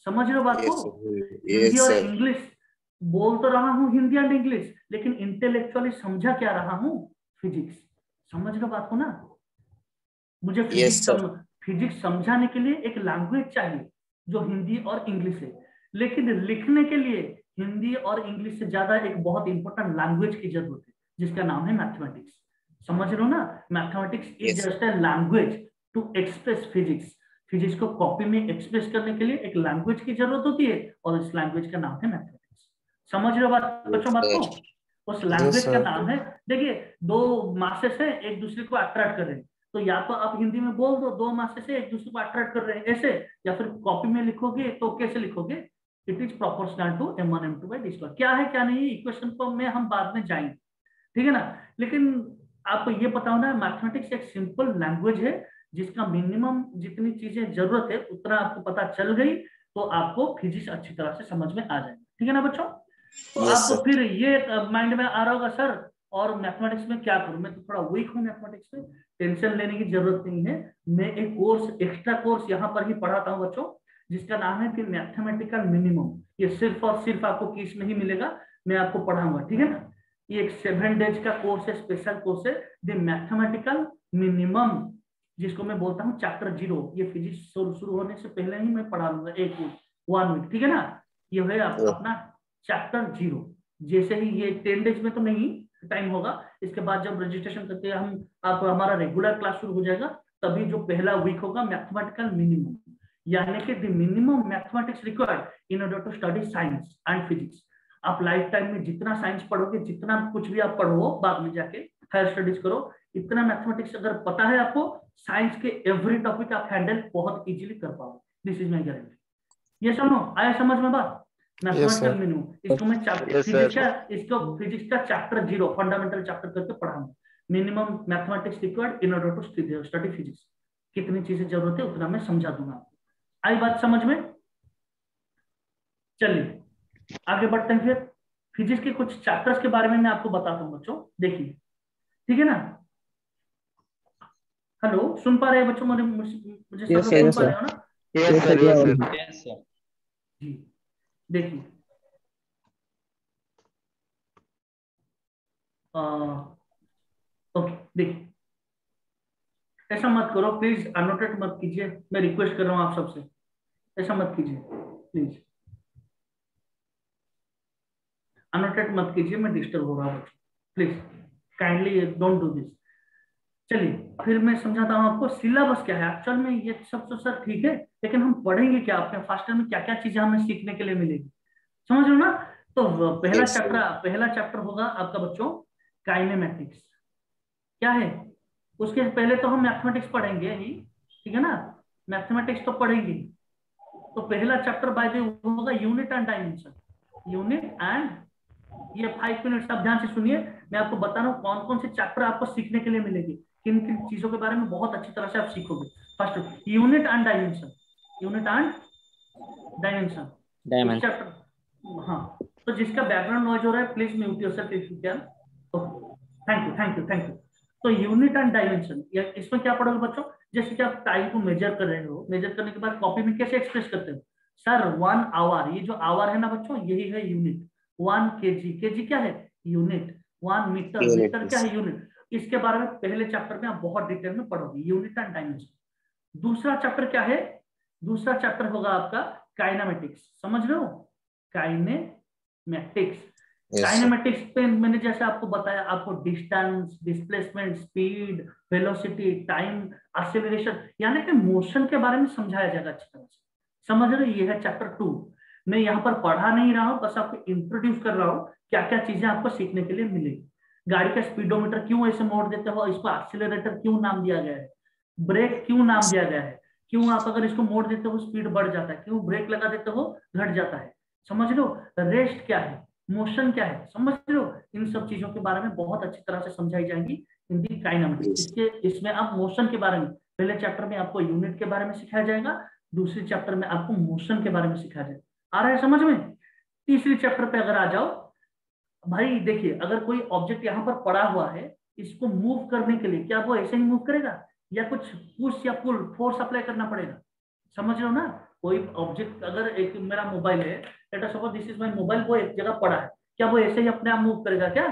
समझ रहे हो बात को? यस सर हिंदी यस और सर इंग्लिश बोल तो रहा हूँ, हिंदी एंड इंग्लिश, लेकिन इंटेलेक्चुअली समझा क्या रहा हूँ? फिजिक्स। समझ रहे हो बात को ना? मुझे यस सर फिजिक्स समझाने के लिए एक लैंग्वेज चाहिए जो हिंदी और इंग्लिश है, लेकिन लिखने के लिए हिंदी और इंग्लिश से ज्यादा एक बहुत इंपॉर्टेंट लैंग्वेज की जरूरत है, जिसका नाम है मैथमेटिक्स। समझ रहे हो ना? Mathematics is yes just a language to express physics. Physics को कॉपी में एक्सप्रेस करने के लिए एक लैंग्वेज की जरूरत होती है, और इस लैंग्वेज का नाम है मैथमेटिक्स। समझ रहे हो बात बच्चों, बात को? सर उस Yes, लैंग्वेज का sir. नाम है, देखिए, दो मासेस है एक दूसरे को अट्रैक्ट कर रहे हैं, तो या तो आप हिंदी में बोल दो, दो मासेस है एक दूसरे को अट्रैक्ट कर रहे हैं ऐसे, या फिर कॉपी में लिखोगे तो कैसे लिखोगे? It is proportional to m1 m2 by d²। क्या है क्या नहीं, इक्वेशन को में हम बाद में जाएंगे, ठीक है ना। लेकिन आपको ये पता होना है, मैथमेटिक्स एक सिंपल लैंग्वेज है, जिसका मिनिमम जितनी चीजें जरूरत है उतना आपको पता चल गई, तो आपको फिजिक्स अच्छी तरह से समझ में आ जाएगी, ठीक है ना बच्चों? तो यस आपको सर फिर ये माइंड में आ रहा होगा, सर और मैथमेटिक्स में क्या करूं, मैं तो थोड़ा वीक हूं मैथमेटिक्स में। टेंशन लेने की जरूरत नहीं है, मैं एक कोर्स, एक्स्ट्रा कोर्स यहाँ पर ही पढ़ाता हूँ बच्चों, जिसका नाम है कि मैथमेटिकल मिनिमम। ये सिर्फ और सिर्फ आपको किस में ही मिलेगा, मैं आपको पढ़ाऊंगा, ठीक है ना। ये एक 7 डेज का कोर्स है, स्पेशल कोर्स है, द मैथमेटिकल मिनिमम, जिसको मैं बोलता हूँ चैप्टर 0। ये फिजिक्स शुरू होने से पहले ही मैं पढ़ा लूंगा, एक 1 वीक, ठीक है ना। ये है अपना चैप्टर 0। जैसे ही ये 10 डेज में तो नहीं टाइम होगा, इसके बाद जब रजिस्ट्रेशन करके हम, आप हमारा रेगुलर क्लास शुरू हो जाएगा, तभी जो पहला वीक होगा मैथमेटिकल मिनिमम, यानी कि the minimum mathematics required in order to study science and physics. आप लाइफ टाइम में जितना साइंस पढ़ोगे, जितना कुछ भी आप पढ़ो बाद में जाके हायर स्टडीज करो, इतना मैथमेटिक्स अगर पता है आपको, साइंस के एवरी टॉपिक आप हैंडल बहुत इजीली कर पाओगे। This is my guarantee. ये सुनो, आया समझ में बात? Yes, mathematical sir. मिनिमम, इसको मैं Yes, sir. फिजिक्स का चैप्टर 0 फंडामेंटल चैप्टर करके पढ़ाऊंगा। Minimum mathematics required in order to study physics. कितनी चीजें जरूरत है उतना मैं समझा दूंगा। आई बात समझ में? चलिए आगे बढ़ते हैं। फिर फिजिक्स के कुछ चैप्टर्स के बारे में मैं आपको बताता हूँ बच्चों, देखिए ठीक है ना। हेलो, सुन पा रहे हैं बच्चों? मुझे सब Yes, लोग sir. सुन Yes, पा sir. रहे हो ना? Yes, sir. Yes, sir. Yes, sir. जी देखिए, ओके देखिए, ऐसा मत करो प्लीज, अनोटेट मत कीजिए, मैं रिक्वेस्ट कर रहा हूँ आप सबसे, ऐसा मत कीजिए प्लीज, अनोटेट मत कीजिए, मैं डिस्टर्ब हो रहा हूँ बच्चों, please kindly don't do this. चलिए फिर मैं समझाता हूँ आपको सिलेबस क्या है एक्चुअल में। ये सब तो सर ठीक है, लेकिन हम पढ़ेंगे क्या, अपने फर्स्ट ईयर में क्या क्या चीजें हमें सीखने के लिए मिलेगी, समझ लो ना। तो Yes, sir. पहला चैप्टर होगा आपका बच्चों काइनेमेटिक्स। क्या है? उसके पहले तो हम मैथमेटिक्स पढ़ेंगे ही, ठीक है ना, मैथमेटिक्स तो पढ़ेंगे। तो पहला चैप्टर बाय द वे होगा unit and dimension. Unit and, ये 5 मिनट्स आप ध्यान से सुनिए, मैं आपको बता रहा हूँ कौन कौन से चैप्टर आपको सीखने के लिए मिलेगी, किन किन चीजों के बारे में बहुत अच्छी तरह से आप सीखोगे। First unit and dimension, unit and dimension, इस Diamond. चैप्टर, हाँ। तो जिसका बैकग्राउंड नॉइज हो रहा है please mute yourself if you can. Thank you thank you thank you. तो यूनिट एंड डायमेंशन, इसमें क्या पढ़ोगे बच्चों? जैसे कि आप टाइम को मेजर कर रहे हो, मेजर करने के बाद कॉपी में कैसे एक्सप्रेस करते हो? सर 1 आवर, ये जो आवर है ना बच्चों, यही है यूनिट। 1 kg, kg क्या है? यूनिट। 1 मीटर, Unit, मीटर क्या yes. है? यूनिट। इसके बारे में पहले चैप्टर में आप बहुत डिटेल में पढ़ोगे, यूनिट एंड डायमेंशन। दूसरा चैप्टर क्या है? दूसरा चैप्टर होगा आपका काइनेमेटिक्स, समझ रहे हो? काइनेमेटिक्स। Yes, sir. काइनेमेटिक्स पे मैंने जैसे आपको बताया, आपको distance, displacement, speed, velocity, time, acceleration, यानी कि मोशन के बारे में समझाया जाएगा अच्छी तरह से, समझ रहे हो? ये है चैप्टर 2। मैं यहाँ पर पढ़ा नहीं रहा हूँ, बस आपको इंट्रोड्यूस कर रहा हूँ क्या क्या चीजें आपको सीखने के लिए मिलेगी। गाड़ी का स्पीडोमीटर क्यों ऐसे मोड़ देते हो, इसको एक्सीलरेटर क्यों नाम दिया गया है, ब्रेक क्यों नाम दिया गया है, क्यों आप अगर इसको मोड़ देते हो स्पीड बढ़ जाता है, क्यों ब्रेक लगा देते हो घट जाता है, समझ लो। रेस्ट क्या है, मोशन क्या है, समझ लो। इन सब चीजों के बारे में बहुत अच्छी तरह से समझाई जाएंगी इन दी काइनेमेटिक्स। Yes. इसमें आप मोशन के बारे में, पहले चैप्टर में आपको यूनिट के बारे में सिखाया जाएगा, दूसरे चैप्टर में आपको मोशन के बारे में सिखाया जाएगा। आ रहा है समझ में? तीसरे चैप्टर पे अगर आ जाओ भाई, देखिए अगर कोई ऑब्जेक्ट यहाँ पर पड़ा हुआ है, इसको मूव करने के लिए क्या वो ऐसे ही मूव करेगा, या कुछ पुश या पुल फोर्स अप्लाई करना पड़ेगा, समझ रहे हो ना? कोई ऑब्जेक्ट, अगर एक मेरा मोबाइल है, let us suppose this is my mobile, वो एक जगह पड़ा है, क्या वो ऐसे ही अपने आप मूव करेगा क्या?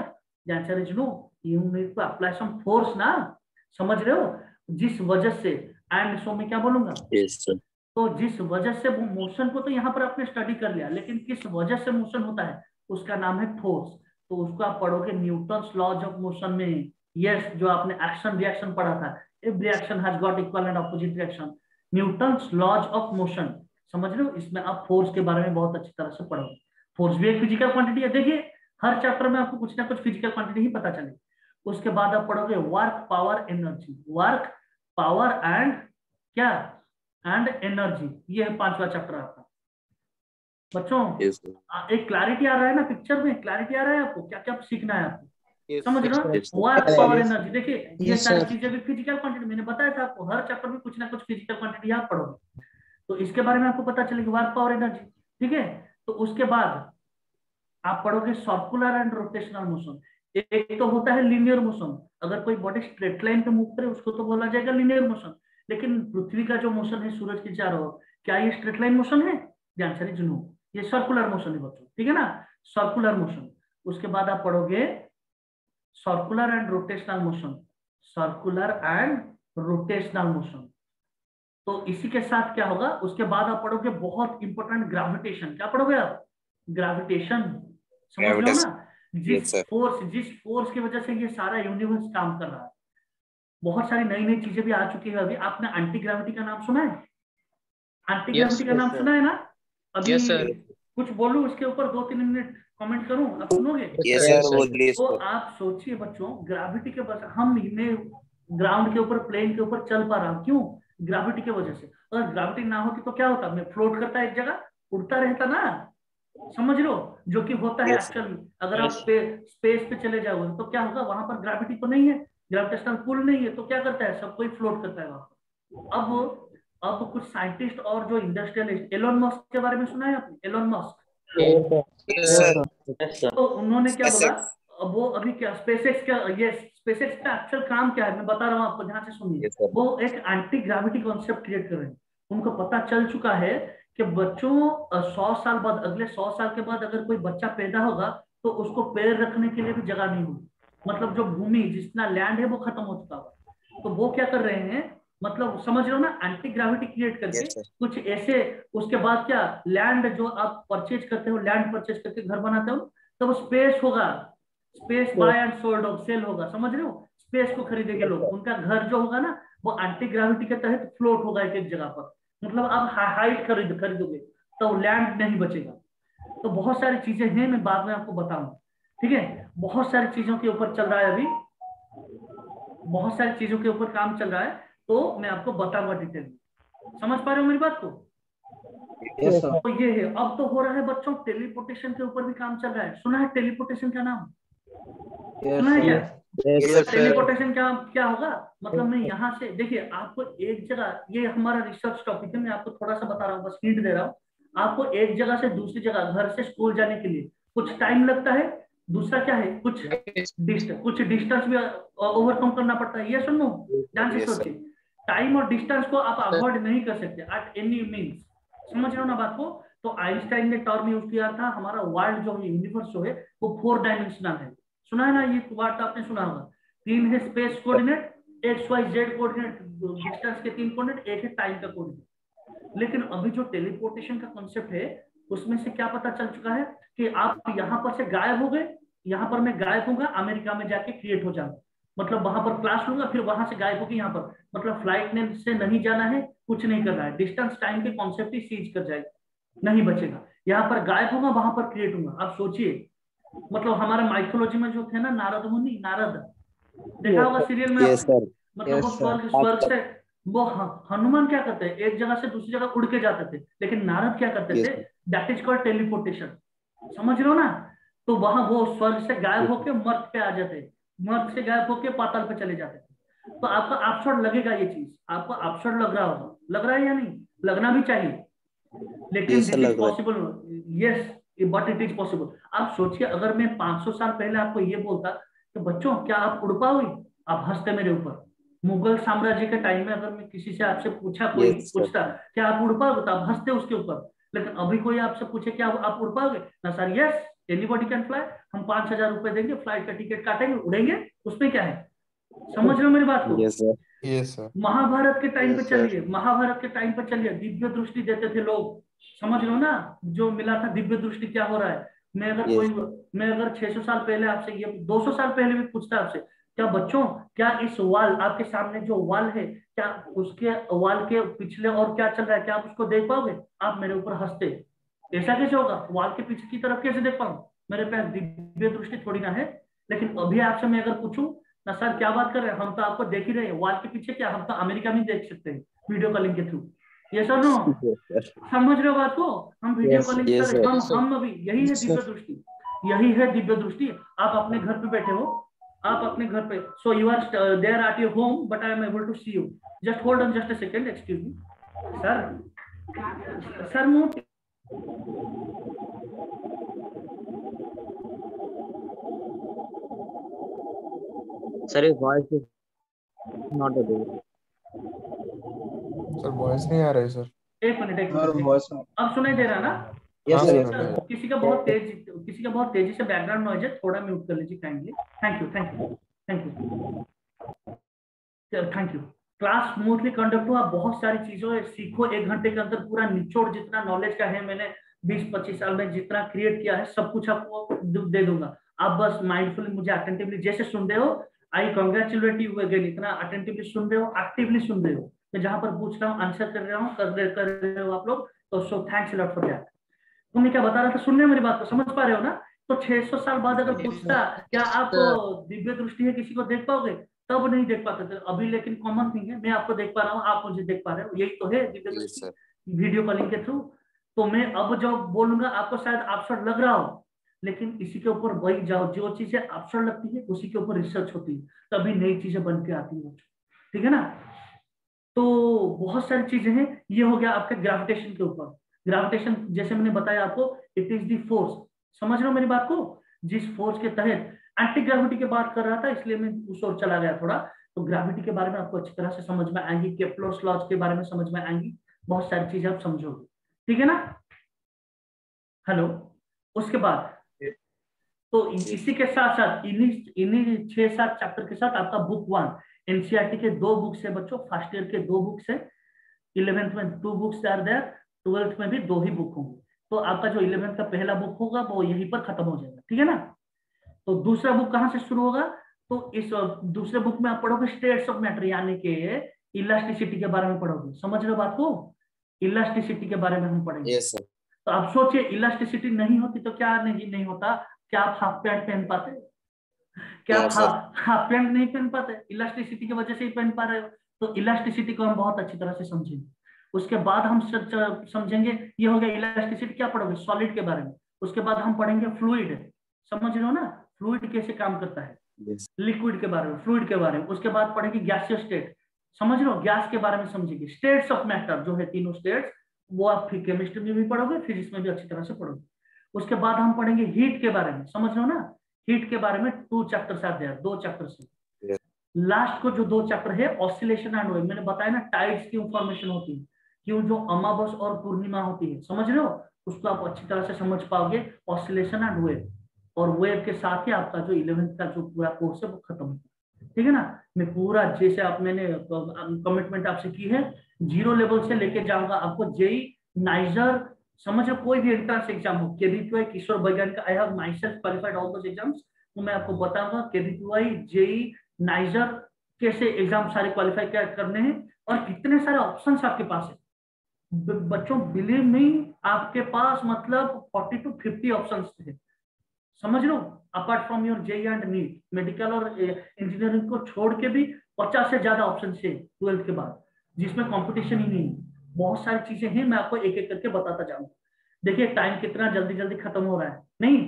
The answer is no, you need to apply some force ना, समझ रहे हो? जिस वजह से, एंड सो मैं क्या बोलूंगा, Yes, sir. तो जिस वजह से वो मोशन को तो यहाँ पर आपने स्टडी कर लिया, लेकिन किस वजह से मोशन होता है उसका नाम है फोर्स। तो उसको आप पढ़ोगे न्यूटन्स लॉज ऑफ मोशन में। यस, जो आपने एक्शन रिएक्शन पढ़ा था, every action has got equal and opposite reaction, Newton's laws of motion, समझ रहे हो? इसमें आप फोर्स के बारे में बहुत अच्छी तरह से पढ़ोगे। फोर्स भी एक फिजिकल क्वांटिटी है, देखिए हर चैप्टर में आपको कुछ ना कुछ फिजिकल क्वांटिटी ही पता चलेगी। उसके बाद आप पढ़ोगे work, power, energy, work, power and क्या, एंड एनर्जी। ये है 5वां चैप्टर आपका बच्चों। Yes, sir. एक क्लैरिटी आ रहा है ना पिक्चर में? क्लैरिटी आ रहा है आपको क्या क्या सीखना है आपको? Yes, समझ रहे हो? Yes, sir. Work, power, Yes, energy, देखिए ये yes, सारी sir. चीजें भी फिजिकल क्वांटिटी, मैंने बताया था आपको हर चैप्टर में कुछ ना कुछ फिजिकल क्वांटिटी आप पढ़ोगे, तो इसके बारे में आपको पता चलेगी, वर्क, पावर, एनर्जी, ठीक है। तो उसके बाद आप पढ़ोगे सर्कुलर एंड रोटेशनल मोशन। एक तो होता है लीनियर मोशन, अगर कोई बॉडी स्ट्रेट लाइन पे मूव करे उसको तो बोला जाएगा लीनियर मोशन, लेकिन पृथ्वी का जो मोशन है सूरज के चारों ओर, क्या ये स्ट्रेट लाइन मोशन है? द आंसर इज नो, ये सर्कुलर मोशन है बच्चों, ठीक है ना, सर्कुलर मोशन। उसके बाद आप पढ़ोगे circular and rotational motion, circular and rotational motion. तो इसी के साथ क्या होगा, उसके बाद आप पढ़ोगे बहुत इंपॉर्टेंट ग्रेविटेशन। क्या पढ़ोगे आप? ग्रेविटेशन, समझ लो Gravitas. ना। Yes, sir. जिस फोर्स की वजह से ये सारा यूनिवर्स काम कर रहा है, बहुत सारी नई नई चीजें भी आ चुकी है। अभी आपने एंटी ग्रेविटी का नाम सुना है? एंटी Yes, ग्रेविटी का नाम sir. सुना है ना? अभी Yes, sir. कुछ बोलूं उसके ऊपर, 2-3 मिनट कमेंट करूं, आप सुनोगे? Yes, sir. बोलिए तो sir. आप सोचिए बच्चों, ग्रेविटी के वजह हम ग्राउंड के ऊपर, प्लेन के ऊपर चल पा रहा हूं, क्यों? ग्रेविटी की वजह से। अगर ग्रेविटी ना होती तो क्या होता? मैं फ्लोट करता एक जगह, उड़ता रहता ना, समझ लो, जो कि होता है Yes, sir. एक्चुअली। अगर आप Yes. स्पेस पे चले जाओगे तो क्या होगा? वहां पर ग्रेविटी तो नहीं है, ग्रेविटेशनल पुल नहीं है, तो क्या करता है? सब कोई फ्लोट करता है वहां पर। अब कुछ साइंटिस्ट और जो इंडस्ट्रियलिस्ट, एलोन मस्क के बारे में सुना है आपने? Elon Musk, Yes, sir. Yes, sir. तो उन्होंने क्या बोला, SpaceX. अब वो अभी क्या स्पेसएक्स का, ये स्पेसएक्स का एक्चुअल काम क्या है मैं बता रहा हूँ आपको, ध्यान से सुनिए। Yes, sir. वो एक एंटी ग्रेविटी कॉन्सेप्ट क्रिएट कर रहे हैं। उनको पता चल चुका है कि बच्चों 100 साल बाद, अगले 100 साल के बाद अगर कोई बच्चा पैदा होगा तो उसको पैर रखने के लिए भी जगह नहीं होगी। मतलब जो भूमि, जितना लैंड है वो खत्म हो चुका होगा। तो वो क्या कर रहे हैं, मतलब समझ रहे हो ना, एंटी ग्रेविटी क्रिएट करके Yes, sir. कुछ ऐसे। उसके बाद क्या, लैंड जो आप परचेज करते हो, लैंड परचेज करके घर बनाते हो, तो वो स्पेस होगा, space buy and sold off sell होगा, समझ रहे हो? स्पेस को खरीदेंगे लोग, उनका घर जो होगा ना वो एंटी ग्रेविटी के तहत फ्लोट होगा एक एक जगह पर। मतलब आप हाइट खरीदोगे तो लैंड नहीं बचेगा। तो बहुत सारी चीजें हैं, मैं बाद में आपको बताऊंगा, ठीक है? बहुत सारी चीजों के ऊपर चल रहा है अभी, बहुत सारी चीजों के ऊपर काम चल रहा है, तो मैं आपको बताऊंगा डिटेल में। समझ पा रहे हो मेरी बात को? Yes, sir. तो ये है। अब तो हो रहा है बच्चों, टेलीपोर्टेशन के ऊपर भी काम चल रहा है। सुना है टेलीपोर्टेशन का नाम? Yes, सुना है sir. क्या? Yes, sir. टेलीपोर्टेशन क्या क्या होगा, मतलब मैं यहाँ से, देखिए आपको एक जगह, ये हमारा रिसर्च टॉपिक है, मैं आपको थोड़ा सा बता रहा हूँ, बस हिंट दे रहा हूँ। आपको एक जगह से दूसरी जगह, घर से स्कूल जाने के लिए कुछ टाइम लगता है, दूसरा क्या है, कुछ डिस्टेंस भी ओवरकम करना पड़ता है। ये सुनो, ध्यान से Yes, sir. सोचिए, टाइम और डिस्टेंस को आप अवॉइड नहीं कर सकते एट एनी मीन्स। समझ रहे हो ना बात को? तो आइंस्टाइन ने टर्म यूज किया था, हमारा वर्ल्ड जो यूनिवर्स जो है वो 4 डायमेंशनल है। सुना है ना ये वर्ड, आपने सुना होगा। 3 है space coordinate, x y z coordinate, distance के 3 कोऑर्डिनेट, एक है टाइम का कोऑर्डिनेट। लेकिन अभी जो टेलीपोर्टेशन का कॉन्सेप्ट है, उसमें से क्या पता चल चुका है कि आप यहाँ पर से गायब हो गए, यहाँ पर मैं गायब होगा, अमेरिका में जाके क्रिएट हो जाऊंगा, मतलब वहां पर क्लास लूंगा, फिर वहां से गायब होगी यहाँ पर, मतलब फ्लाइट ने से नहीं जाना है, कुछ नहीं करना है, डिस्टेंस टाइम के कॉन्सेप्ट ही सीज कर जाएगा, नहीं बचेगा। यहाँ पर गायब होगा, वहां पर क्रिएट होगा। आप सोचिए, मतलब हमारे माइथोलॉजी में जो थे ना, नारद मुनि, नारद, देखा होगा सीरियल में Yes, आपने। sir. मतलब Yes, वो sir. स्वर्ग से, वो हनुमान क्या करते हैं, एक जगह से दूसरी जगह उड़ के जाते थे, लेकिन नारद क्या करते Yes, थे, sir. That is called teleportation. समझ रहे हो ना? तो वहां वो स्वर्ग से गायब Yes, होके मर्त पे आ जाते, मर्त से गायब होके पाताल पे चले जाते थे। तो आपका अपशॉट लगेगा, ये चीज आपको अपशॉट लग रहा होगा, लग रहा है या नहीं? लगना भी चाहिए, लेकिन yes, sir. दिस इज लग रहा है. Possible. Yes, but it is possible. आप सोचिए, अगर मैं 500 साल पहले आपको ये बोलता कि बच्चों क्या आप उड़ पाओगे, आप हंसते मेरे ऊपर। मुगल साम्राज्य के टाइम में अगर मैं किसी से आपसे पूछा, कोई Yes, sir. पूछता क्या आप उड़ पाओगे, तो आप हंसते उसके ऊपर। लेकिन अभी कोई आपसे पूछे क्या आप उड़ पाओगे ना, sir yes anybody can fly, हम 5,000 रुपए देंगे, फ्लाइट का टिकट काटेंगे, उड़ेंगे, उसमें क्या है? समझ रहे हो मेरी बात को? Yes, sir. Yes, sir. Mahabharat के टाइम पे Yes, sir. चलिए, महाभारत के टाइम पे चलिए, दिव्य दृष्टि देते थे लोग। समझ लो ना, जो मिला था दिव्य दृष्टि, क्या हो रहा है। Yes. मैं अगर 600 साल पहले आपसे, ये 200 साल पहले भी पूछता आपसे, क्या बच्चों, क्या इस वाल, आपके सामने जो वाल है, क्या उसके वाल के पिछले और क्या चल रहा है, क्या आप उसको देख पाओगे? आप मेरे ऊपर हंसते। ऐसा कैसे होगा? वाल के पीछे की तरफ कैसे देख पाऊं? मेरे पास दिव्य दृष्टि थोड़ी ना है। लेकिन अभी आपसे मैं अगर पूछूं ना, सर क्या बात कर रहे हैं, हम तो आपको देख ही रहे हैं, वाल के पीछे क्या, हम तो अमेरिका में देख सकते हैं वीडियो कॉलिंग के थ्रू। ये सर नो, Yes, sir. समझ रहे हो बात को? हम वीडियो Yes, कॉलिंग Yes, कर, sir. हम अभी, यही है Yes, sir. दिव्य दृष्टि, यही है दिव्य दृष्टि। आप अपने घर पे बैठे हो, आप अपने घर पे, so you are there at your home, but I am able to see you. Just hold on just a second, excuse me sir. Sir sir, your voice is not audible. Sir voice नहीं आ रही sir. एक minute, अब सुनाई दे रहा ना? Yes, हाँ sir. Sir Yes, अभी। sir. किसी का बहुत तेजी से बैकग्राउंड नॉइज है, थोड़ा म्यूट कर लीजिए kindly. Thank you, thank you, thank you, thank you. Class smoothly conduct हुआ, बहुत सारी चीजों सीखो, 1 घंटे के अंदर पूरा निचोड़ जितना नॉलेज का है, मैंने 20-25 साल में जितना क्रिएट किया है, सब कुछ आपको दे दूंगा। आप बस माइंडफुली मुझे अटेंटिवली जैसे सुन रहे हो, आई कॉन्ग्रेचुलेट यू अगेन, इतना अटेंटिवली सुन रहे हो, एक्टिवली सुन रहे हो। मैं जहां पर पूछ रहा हूँ आंसर कर रहा हूँ, कर रहे हो आप लोग, तो so thanks lot for that. तो मैं क्या बता रहा था, सुनने मेरी बात को समझ पा रहे हो ना? तो 600 साल बाद अगर पूछता क्या आप दिव्य दृष्टि है, किसी को देख पाओगे, तब नहीं देख पाते थे। अभी लेकिन कॉमन थिंग है, मैं आपको देख पा रहा हूँ, आप मुझे देख पा रहे हो, यही तो है दिव्य Yes, दृष्टि, sir. वीडियो कॉलिंग के थ्रू। तो मैं अब जो बोलूंगा आपको शायद अपसर्ड लग रहा हो, लेकिन इसी के ऊपर वही जाओ, जो चीजें अपसर्ड लगती है उसी के ऊपर रिसर्च होती है, तभी नई चीजें बन के आती है। ठीक है ना? तो बहुत सारी चीजें हैं। ये हो गया आपके ग्रेविटेशन के ऊपर। ग्रेविटेशन जैसे मैंने बताया आपको, इट इज द फोर्स। समझ रहे हो मेरी बात को? जिस फोर्स के तहत एंटी ग्रेविटी की बात कर रहा था, इसलिए मैं उस ओर चला गया थोड़ा। तो ग्रेविटी के बारे में आपको अच्छी तरह से समझ में आएंगी, केप्लर्स लॉज के बारे में समझ में आएंगी, बहुत सारी चीजें आप समझोगे, ठीक है ना? हेलो। उसके बाद तो इसी के साथ साथ इन्हीं 6-7 चैप्टर के साथ आपका बुक 1 एनसीईआरटी के 2 बुक्स है बच्चों, फर्स्ट ईयर के 2 बुक्स है, 11th में 2 बुक्स आर देयर, 12th में भी 2 ही बुक होंगे। तो आपका जो 11th का पहला बुक होगा वो यहीं पर खत्म हो जाएगा, ठीक है ना? तो दूसरा बुक कहां से शुरू होगा? तो इस दूसरे बुक में आप पढ़ोगे स्टेट्स ऑफ मैटर, यानी कि इलास्टिसिटी के बारे में पढ़ोगे। समझ रहे हो बात को? इलास्टिसिटी के बारे में हम पढ़ेंगे। yes sir, तो आप सोचिए, इलास्टिसिटी नहीं होती तो क्या नहीं होता? क्या आप हाफ पैंट पहन पाते? क्या आप हाँ सर, हाफ पैंट नहीं पहन पाते? इलास्टिसिटी की वजह से ही पहन पा रहे हो। तो इलास्टिसिटी को हम बहुत अच्छी तरह से समझेंगे। उसके बाद हम समझेंगे, ये हो गया इलास्टिसिटी। क्या पढ़ोगे? सॉलिड के बारे में। उसके बाद हम पढ़ेंगे फ्लूइड। समझ रहे हो ना, फ्लूइड कैसे काम करता है, yes, लिक्विड के बारे में, फ्लूइड के बारे में। उसके बाद पढ़ेंगे गैसियस स्टेट। समझ रहे हो, गैस के बारे में समझेंगे। स्टेट्स ऑफ मैटर जो है, तीनों स्टेट्स, वो आप फिर केमिस्ट्री में भी पढ़ोगे, फिजिक्स में भी अच्छी तरह से पढ़ोगे। उसके बाद हम पढ़ेंगे हीट के बारे में। समझ रहे हो ना, हीट के बारे में 2 चैप्टर्स आते हैं, 2 चैप्टर्स। yes, लास्ट को जो 2 चैप्टर है, ऑसिलेशन एंड वेव। मैंने बताया ना, टाइड्स की इंफॉर्मेशन होती है, क्यों जो अमावस और पूर्णिमा होती है, समझ रहे हो, उसको आप अच्छी तरह से समझ पाओगे, ऑसिलेशन एंड वेव। और वेव के साथ ही आपका जो 11th का जो पूरा कोर्स है वो खत्म होगा, ठीक है ना? मैं पूरा जैसे आप मैंने कमिटमेंट आपसे की है, 0 लेवल से लेके जाऊंगा आपको जेई, नाइजर, समझ रहे, कोई भी एंट्रेंस एग्जाम हो, केबीपीवाई, किशोर वैज्ञानिक, I have my self qualified all those exams. तो मैं आपको बताऊंगा केबीपीवाई, जेई, नाइजर, कैसे एग्जाम सारे क्वालिफाई करने हैं, और कितने सारे ऑप्शंस आपके पास है। बच्चों बिलीव मी, आपके पास मतलब 40 to 50 ऑप्शंस थे। समझ लो, apart from your JEE and NEET, medical और इंजीनियरिंग को छोड़ के भी 50 से ज्यादा ऑप्शन है 12th के बाद, जिसमें कंपटीशन ही नहीं है। बहुत सारी चीजें हैं, मैं आपको एक एक करके बताता जाऊंगा। देखिए टाइम कितना जल्दी जल्दी खत्म हो रहा है, नहीं?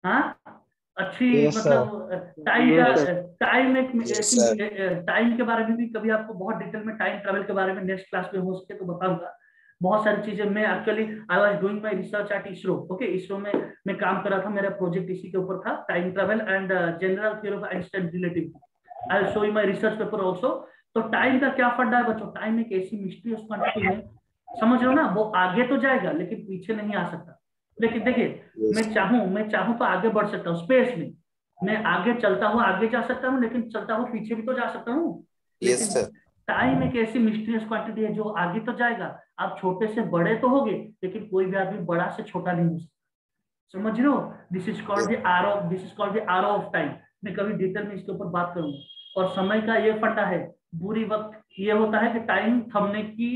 हाँ, अच्छी yes sir, मतलब टाइम का, Yes, टाइम एक yes sir, टाइम के बारे में भी कभी आपको बहुत डिटेल में, टाइम ट्रेवल के बारे में नेक्स्ट क्लास में हो सके तो बताऊंगा। बहुत सारी चीजें मैं actually I was doing my research eight ISRO. Okay, ISRO में मैं काम कर रहा था, मेरा प्रोजेक्ट इसी के ऊपर था, time travel and general theory of Einstein relativity. I will show you my research paper also. तो टाइम का क्या फंडा है बच्चों? टाइम एक ऐसी मिस्टीरियस क्वांटिटी है, समझ रहे हो ना, वो आगे तो जाएगा लेकिन पीछे नहीं आ सकता। लेकिन देखिए, yes, मैं चाहूं तो आगे बढ़ सकता हूँ स्पेस में, मैं आगे चलता हूँ, आगे जा सकता हूँ, लेकिन चलता हूँ पीछे भी तो जा सकता हूँ। yes लेकिन sir, टाइम एक ऐसी मिस्टीरियस क्वांटिटी है जो आगे तो जाएगा, आप छोटे से बड़े तो होगे, लेकिन कोई भी आदमी बड़ा से छोटा नहीं हो सकता। समझ रहे हो? दिस इज कॉल्ड द आरो, दिस इज कॉल्ड द आरो ऑफ टाइम। मैं कभी डिटेल में इसके ऊपर बात करूंगा। और समय का ये फंडा है, बुरी वक्त ये होता है कि टाइम थमने की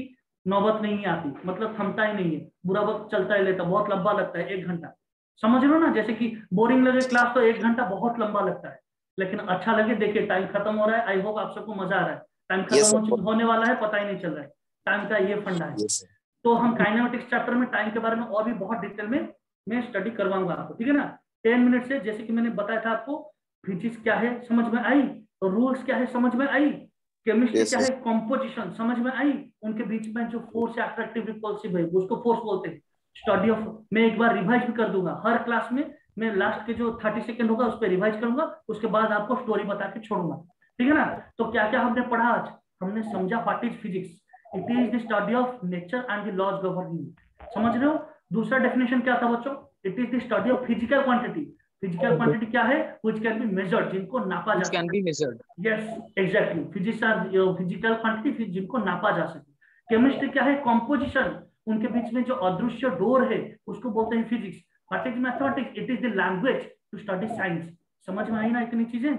नौबत नहीं आती, मतलब थमता ही नहीं है, बुरा वक्त चलता ही लेता, बहुत लंबा लगता है 1 घंटा। समझ रहे हो ना, जैसे कि बोरिंग लगे क्लास तो 1 घंटा बहुत लंबा लगता है, लेकिन अच्छा लगे, देखिए टाइम खत्म हो रहा है, आई होप आप सबको मजा आ रहा है। टाइम खत्म yes sir, होने वाला है, पता ही नहीं चल रहा है। टाइम का ये फंडा है। yes sir, तो हम काइनेमेटिक्स चैप्टर में टाइम के बारे में और भी बहुत डिटेल में मैं स्टडी करवाऊंगा आपको, ठीक है ना? 10 मिनट से, जैसे कि मैंने बताया था आपको, फिजिक्स क्या है समझ में आई, रूल्स क्या है समझ में आई, केमिस्ट्री yes क्या sir, है, कॉम्पोजिशन समझ में आई, उनके बीच में जो फोर्स है, अट्रैक्टिव रिपल्सिव है, उसको फोर्स बोलते हैं। स्टडी ऑफ, मैं एक बार रिवाइज भी कर दूंगा हर क्लास में, मैं लास्ट के जो 30 सेकंड होगा उस पर रिवाइज करूंगा, उसके बाद आपको स्टोरी बता के छोड़ूंगा, ठीक है ना? तो क्या क्या हमने पढ़ा आज? हमने समझा what is physics, it is the study of nature and the laws governing. समझ रहे हो? दूसरा डेफिनेशन क्या था बच्चों? It is the study of physical quantity. Physical quantity क्या है? व्हिच कैन बी मेजर्ड, जिनको नापा जा which can सकता be measured. है। Yes, exactly, physics are physical quantity जिनको नापा जा सके। केमिस्ट्री क्या है? कॉम्पोजिशन, उनके बीच में जो अदृश्य डोर है उसको बोलते हैं physics. What is mathematics? It is the language to study science. समझ में आई ना इतनी चीजें?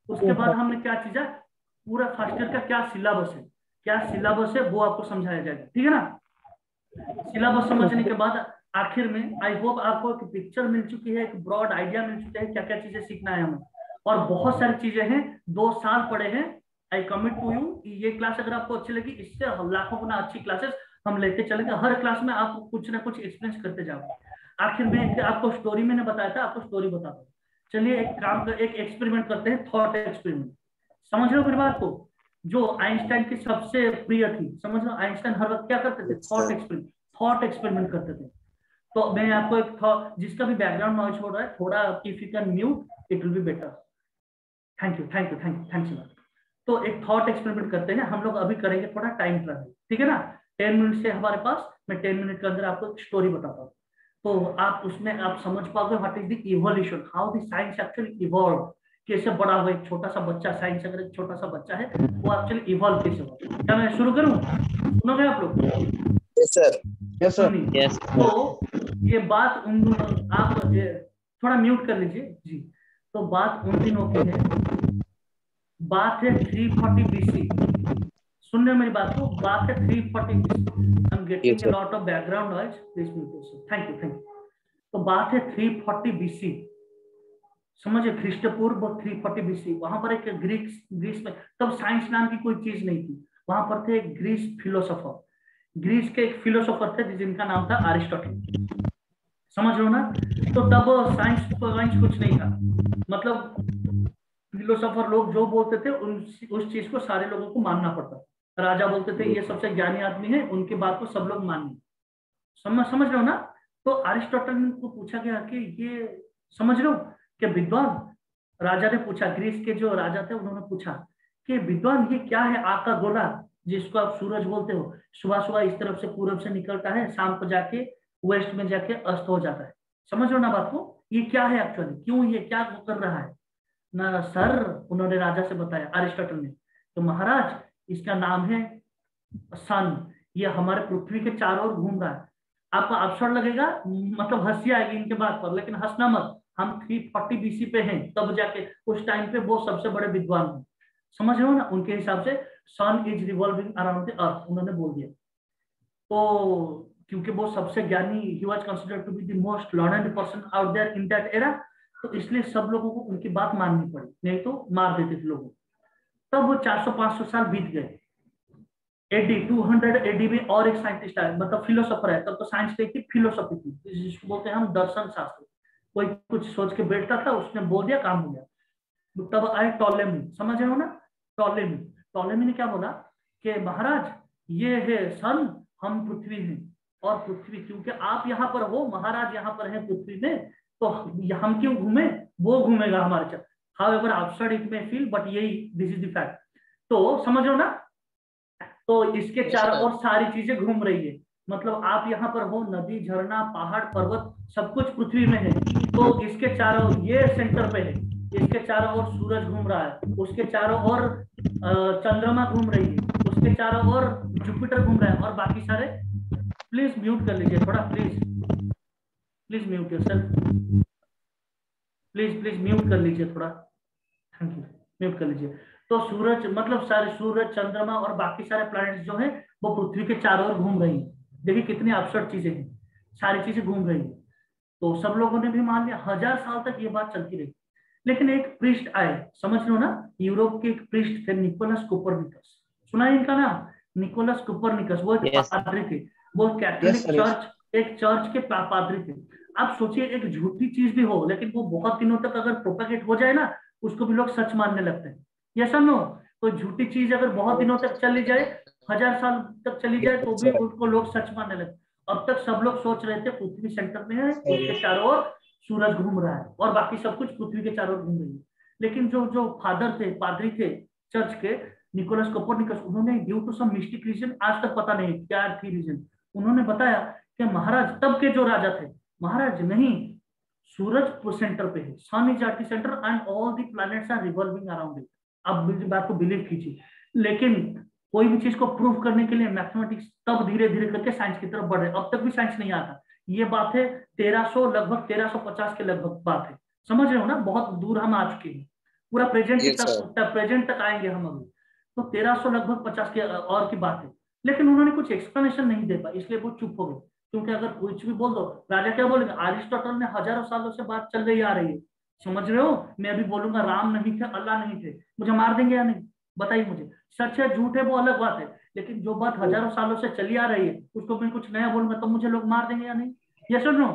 उसके बाद हमने क्या चीजा, पूरा फर्स्ट ईयर का क्या सिलेबस है, क्या सिलेबस है वो आपको समझाया जाएगा, ठीक है ना? सिलेबस समझने के बाद आखिर में आई होप आपको एक पिक्चर मिल चुकी है, एक ब्रॉड आइडिया मिल चुका है क्या क्या चीजें सीखना है हमें। और बहुत सारी चीजें हैं, 2 साल पड़े हैं। आई कमिट टू यू, ये क्लास अगर आपको अच्छी लगी, इससे लाखों गुना अच्छी क्लासेस हम लेके चलेंगे। हर क्लास में आप कुछ ना कुछ एक्सपीरियंस करते जाओ। आखिर में आपको स्टोरी मैंने बताया था, आपको स्टोरी बता दो। चलिए एक काम कर, एक एक्सपेरिमेंट करते हैं, थॉट एक्सपेरिमेंट। समझ रहे हो मेरी बात को? जो आइंस्टाइन की सबसे प्रिय थी। समझ लो, आइंस्टाइन हर वक्त क्या करते थे? थॉट एक्सपेरिमेंट करते थे। तो मैं आपको एक थॉट, जिसका भी बैकग्राउंड नॉइज हो रहा है थोड़ा, if you can mute it will be better. Thank you thank you thank you thanks lot. तो एक थॉट एक्सपेरिमेंट करते हैं हम लोग, अभी करेंगे थोड़ा टाइम ट्रैवल, ठीक है ना? 10 मिनट से हमारे पास, मैं 10 मिनट के अंदर आपको एक स्टोरी बताता हूँ, तो आप उसमें आप समझ पाओगे what is the evolution, how the science actually evolve, कैसे बड़ा हुआ एक छोटा सा बच्चा, साइंस अगर एक छोटा सा बच्चा है वो एक्चुअली इवॉल्व कैसे हुआ। क्या मैं शुरू करूँ? सुनोगे आप लोग? Yes, sir. Yes, sir. सुनिए। Yes. तो ये बात उन दिनों, आप ये थोड़ा म्यूट कर लीजिए जी। तो बात उन दिनों की है, बात है 340 BC। सुन रहे हो मेरी बात को? बात है 340 BC। I am getting Yes, A sir. Lot of background noise, please mute. Thank you thank you. तो बात है 340 BC, समझे? ख्रीष्ट पूर्व 340 BC। वहां पर एक ग्रीस में, तब साइंस नाम की कोई चीज नहीं थी, वहां पर थे एक ग्रीस फिलोसोफर, ग्रीस के एक फिलोसोफर थे जिनका नाम था अरिस्टोटल। समझ रहे हो ना? तो तब साइंस कुछ नहीं था, मतलब फिलोसोफर लोग जो बोलते थे उस चीज को सारे लोगों को मानना पड़ता। राजा बोलते थे ये सबसे ज्ञानी आदमी है, उनकी बात को सब लोग मानिए। समझ रहे हो ना? तो अरिस्टोटल को पूछा गया कि ये, समझ रहे हो कि विद्वान, राजा ने पूछा, ग्रीस के जो राजा थे उन्होंने पूछा कि विद्वान ये क्या है आका गोला, जिसको आप सूरज बोलते हो, सुबह सुबह इस तरफ से पूरब से निकलता है, शाम को जाके वेस्ट में जाके अस्त हो जाता है। समझ रहे हो ना बात को? ये क्या है एक्चुअली, क्यों ये क्या कर रहा है ना सर? उन्होंने राजा से बताया, अरिस्टोटल ने, तो महाराज इसका नाम है सन, ये हमारे पृथ्वी के चारों ओर घूम रहा है। आपको अवसर लगेगा, मतलब हंसी आएगी इनके बात पर, लेकिन हंसना मत। हम 340 BC पे हैं, तब जाके उस टाइम पे वो सबसे बड़े विद्वान हैं। समझ रहे हो ना? उनके हिसाब से sun is revolving around the earth, उन्होंने बोल दिया। तो क्योंकि वो सबसे ज्ञानी, he was considered to be the most learned person out there in that era, तो इसलिए सब लोगों को उनकी बात माननी पड़ी, नहीं तो मार देते थे लोगों। तब वो 400-500 साल बीत गए। एडी 200 एडी में और एक साइंटिस्ट आया, मतलब फिलोसोफर है, तब तो साइंस नहीं थी, फिलोसॉफी थी, जिसको बोलते हैं हम दर्शन शास्त्र। कोई कुछ सोच के बैठता था, उसने बोल दिया, काम हो गया। तब आए टॉलेमी, समझ रहे हो ना? टॉलेमी, टॉलेमी ने क्या बोला कि महाराज ये है सन, हम पृथ्वी हैं, और पृथ्वी क्योंकि आप यहाँ पर हो महाराज, यहाँ पर है पृथ्वी में, तो हम क्यों घूमे, वो घूमेगा हमारे साथ। However outside it may feel, but यही दिस इज द फैक्ट। तो समझ रहे हो ना? तो इसके चारों ओर सारी चीजें घूम रही है, मतलब आप यहाँ पर हो, नदी झरना पहाड़ पर्वत सब कुछ पृथ्वी में है, तो इसके चारों, ये सेंटर पे है, इसके चारों ओर सूरज घूम रहा है, उसके चारों ओर चंद्रमा घूम रही है, उसके चारों ओर जुपिटर घूम रहा है, और बाकी सारे, प्लीज म्यूट कर लीजिए थोड़ा, please please mute yourself, please mute कर लीजिए थोड़ा, थैंक यू, म्यूट कर लीजिए। तो सूरज, मतलब सारे सूरज चंद्रमा और बाकी सारे प्लैनेट्स जो है वो पृथ्वी के चारों ओर घूम रही है। देखिए कितनी अब्सर्ड चीजें हैं, सारी चीजें घूम रही है। तो सब लोगों ने भी मान लिया, 1000 साल तक ये बात चलती रही। लेकिन एक प्रीस्ट आए, समझ लो ना, यूरोप के एक प्रीस्ट थे, निकोलस कोपरनिकस, सुना है इनका नाम? निकोलस कोपरनिकस, वो एक Yes. पादरी थे, वो कैथोलिक sir, yes. चर्च, एक चर्च के पादरी थे। आप सोचिए, एक झूठी चीज भी हो, लेकिन वो बहुत दिनों तक अगर प्रोपेगेट हो जाए ना, उसको भी लोग सच मानने लगते हैं। ये समझो, कोई झूठी चीज अगर बहुत दिनों तक चली जाए, 1000 साल तक चली जाए, तो भी उसको लोग सच मानने लगते। अब तक सब लोग सोच रहे थे पृथ्वी सेंटर में है, उसके चारों ओर सूरज घूम रहा है, और बाकी सब कुछ पृथ्वी के चारों ओर घूम रही है। लेकिन जो जो फादर थे, पादरी थे चर्च के, निकोलस कोपरनिकस, उन्होंने due to some mystic reason, आज तक पता नहीं क्या थी रीजन, उन्होंने बताया कि महाराज, तब के जो राजा थे, महाराज नहीं, सूरज सेंटर पे है, sun is at the centre and all the planets are revolving around it. अब मेरी बात को बिलीव कीजिए, लेकिन कोई भी चीज को प्रूव करने के लिए मैथमेटिक्स तब धीरे धीरे करके साइंस की तरफ बढ़ रहे, अब तक भी साइंस नहीं आता। ये बात है 1300, लगभग 1350 के लगभग बात है, समझ रहे हो ना? बहुत दूर हम आ चुके हैं, पूरा प्रेजेंट Yes, sir. प्रेजेंट तक आएंगे हम अभी। तो 1300 लगभग 50 के और की बात है, लेकिन उन्होंने कुछ एक्सप्लेनेशन नहीं दे पाया, इसलिए वो चुप हो गए। क्योंकि अगर कुछ भी बोल दो, राजा क्या बोलेंगे? अरिस्टोटल ने हजारों सालों से बात चल रही आ रही है, समझ रहे हो? मैं भी बोलूंगा राम नहीं थे, अल्लाह नहीं थे, मुझे मार देंगे या नहीं? बताइए मुझे, सच है झूठ है वो अलग बात है, लेकिन जो बात हजारों सालों से चली आ रही है, उसको मैं कुछ नया बोलूंगा तो मुझे लोग मार देंगे या नहीं? ये सुन लो।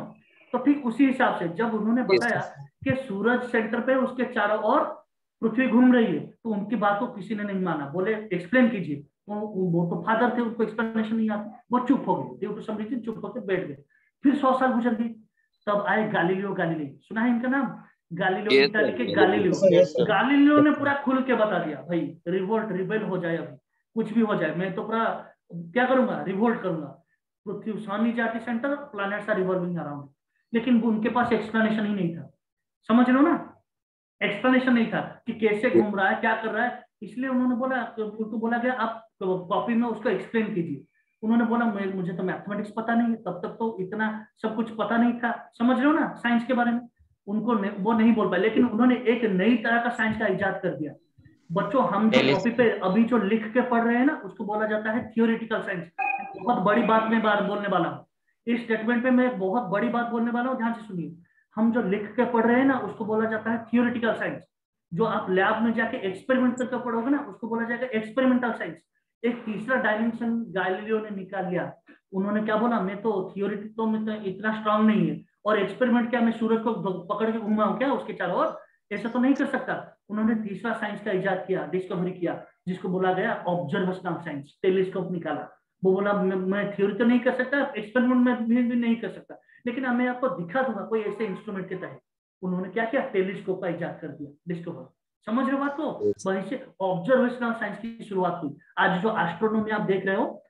तो ठीक उसी हिसाब से जब उन्होंने Yes, बताया sir. कि सूरज सेंटर पे, उसके चारों ओर पृथ्वी घूम रही है, तो उनकी बात को किसी ने नहीं माना, बोले एक्सप्लेन कीजिए। वो तो फादर थे, उनको एक्सप्लेनेशन नहीं आती, वो चुप हो गए, ड्यू टू सम रीजन चुप होकर बैठ गए। फिर 100 साल गुजर गए, तब आए गालीलियो गालीली, सुना है इनका नाम? गालीलियो, इटाली के गालीलियो। गालीलियो ने पूरा खुल के बता दिया, भाई रिवोल्ट रिबेल हो जाए, अभी कुछ भी हो जाए, मैं तो पूरा क्या करूंगा, रिवोल्ट करूंगा। पृथ्वी sun is at centre, planets are revolving around. लेकिन उनके पास एक्सप्लेनेशन ही नहीं था, समझ लो ना, एक्सप्लेनेशन नहीं था कि कैसे घूम रहा है, क्या कर रहा है। इसलिए उन्होंने बोला, उनको बोला गया आप कॉपी में उसको एक्सप्लेन कीजिए। उन्होंने बोला मुझे तो मैथमेटिक्स पता नहीं है, तब तक तो इतना सब कुछ पता नहीं था, समझ लो ना, साइंस के बारे में। उनको वो नहीं बोल पाए, लेकिन उन्होंने एक नई तरह का साइंस का इजाद कर दिया। बच्चों, हम जो कॉपी पे अभी जो लिख के पढ़ रहे हैं ना, उसको बोला जाता है थियोरेटिकल साइंस। बहुत बड़ी बात मैं बोलने वाला हूँ इस स्टेटमेंट पे, मैं बहुत बड़ी बात बोलने वाला हूँ, ध्यान से सुनिए। हम जो लिख के पढ़ रहे हैं ना, उसको बोला जाता है थियोरेटिकल साइंस। जो आप लैब में जाके एक्सपेरिमेंट करके पढ़ोगे ना, उसको बोला जाएगा एक्सपेरिमेंटल साइंस। एक तीसरा डायमेंशन गैलीलियो ने निकाल लिया। उन्होंने क्या बोला, मैं तो थियोरी तो में तो इतना स्ट्रांग नहीं है, और एक्सपेरिमेंट क्या मैं सूरज को पकड़ के घुमाऊं क्या उसके चारों ओर, ऐसा तो नहीं कर सकता। उन्होंने तीसरा साइंस का इजाद किया, डिस्कवरी किया, जिसको बोला गया ऑब्जर्वेशनल साइंस। टेलीस्कोप निकाला। वो बोला मैं थ्योरी तो नहीं कर सकता, एक्सपेरिमेंट में भी नहीं कर सकता, लेकिन मैं आपको दिखा दूंगा कोई ऐसे इंस्ट्रूमेंट के तहत। उन्होंने क्या किया, टेलीस्कोप का इजाद कर दिया, डिस्कवर। समझ रहे हो बात को? वहीं से ऑब्जर्वेशनल साइंस की शुरुआत हुई। आज जो एस्ट्रोनॉमी आप देख रहे हो,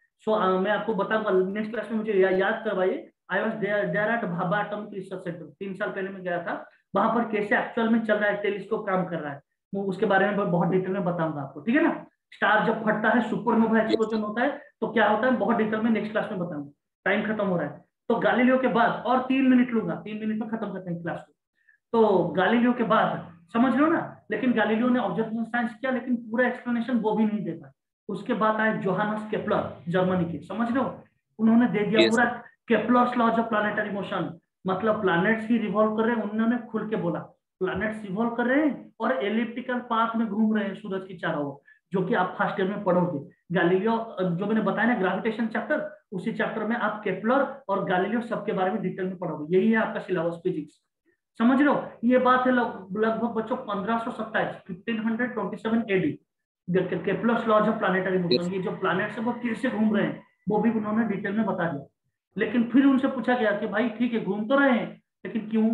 मैं आपको बताऊंगा नेक्स्ट क्लास में, मुझे याद करवाइए। I was there at Bhabha Atomic Research Centre, 3 साल पहले मैं गया था वहां पर। कैसे एक्चुअल में चल रहा है, टेलीस्कोप काम कर रहा है, वो उसके बारे में बहुत डिटेल में बताऊंगा आपको, ठीक है ना। स्टार जब फटता है, सुपरनोवा एक्सप्लोजन होता है, तो क्या होता है बहुत डिटेल में नेक्स्ट क्लास में बताऊंगा। टाइम खत्म हो रहा है, तो गैलीलियो के बाद और 3 मिनट लूंगा, 3 मिनट में खत्म करते हैं क्लास को। तो गैलीलियो के बाद समझ लो ना, लेकिन गैलीलियो ने ऑब्जर्वेशनल साइंस किया, लेकिन पूरा एक्सप्लेनेशन वो भी नहीं दे पाए। उसके बाद आए जोहानस केपलर, जर्मनी के, समझ लो, उन्होंने दे दिया पूरा Kepler's laws of planetary motion. मतलब प्लैनेट्स ही रिवॉल्व कर रहे हैं, उन्होंने खुल के बोला प्लैनेट्स रिवॉल्व कर रहे हैं और एलिप्टिकल पाथ में घूम रहे हैं सूरज की चारों ओर, जो कि आप फर्स्ट ईयर में पढ़ोगे। गैलीलियो जो मैंने बताया ना ग्रेविटेशन चैप्टर, उसी चैप्टर में आप केपलर और गैलीलियो सबके बारे में डिटेल में पढ़ोगे। यही है आपका सिलेबस फिजिक्स, समझ लो। ये बात है लगभग बच्चों 1527 AD, Kepler's laws of planetary motion. ये जो प्लैनेट्स है वो कैसे घूम रहे हैं, वो भी उन्होंने डिटेल में बता दिया। लेकिन फिर उनसे पूछा गया कि भाई ठीक है घूम तो रहे हैं, लेकिन क्यों,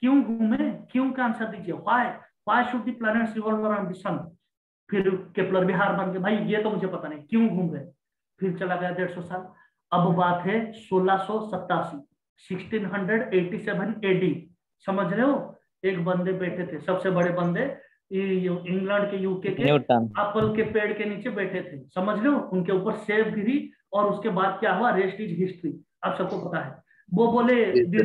क्यों घूमे, क्यों का आंसर दीजिए, why should the planets revolve around the sun. फिर केपलर भी हार मान के, भाई ये तो मुझे पता नहीं क्यों घूम रहे। फिर चला गया 150 साल। अब बात है 1687, 1687 एडी, समझ रहे हो। एक बंदे बैठे थे, सबसे बड़े बंदे, इंग्लैंड के, यूके के, एप्पल के पेड़ के नीचे बैठे थे, समझ लो। उनके ऊपर सेब गिरी, और उसके बाद क्या हुआ, रेस्ट इज हिस्ट्री, आप सबको पता है। वो बोले the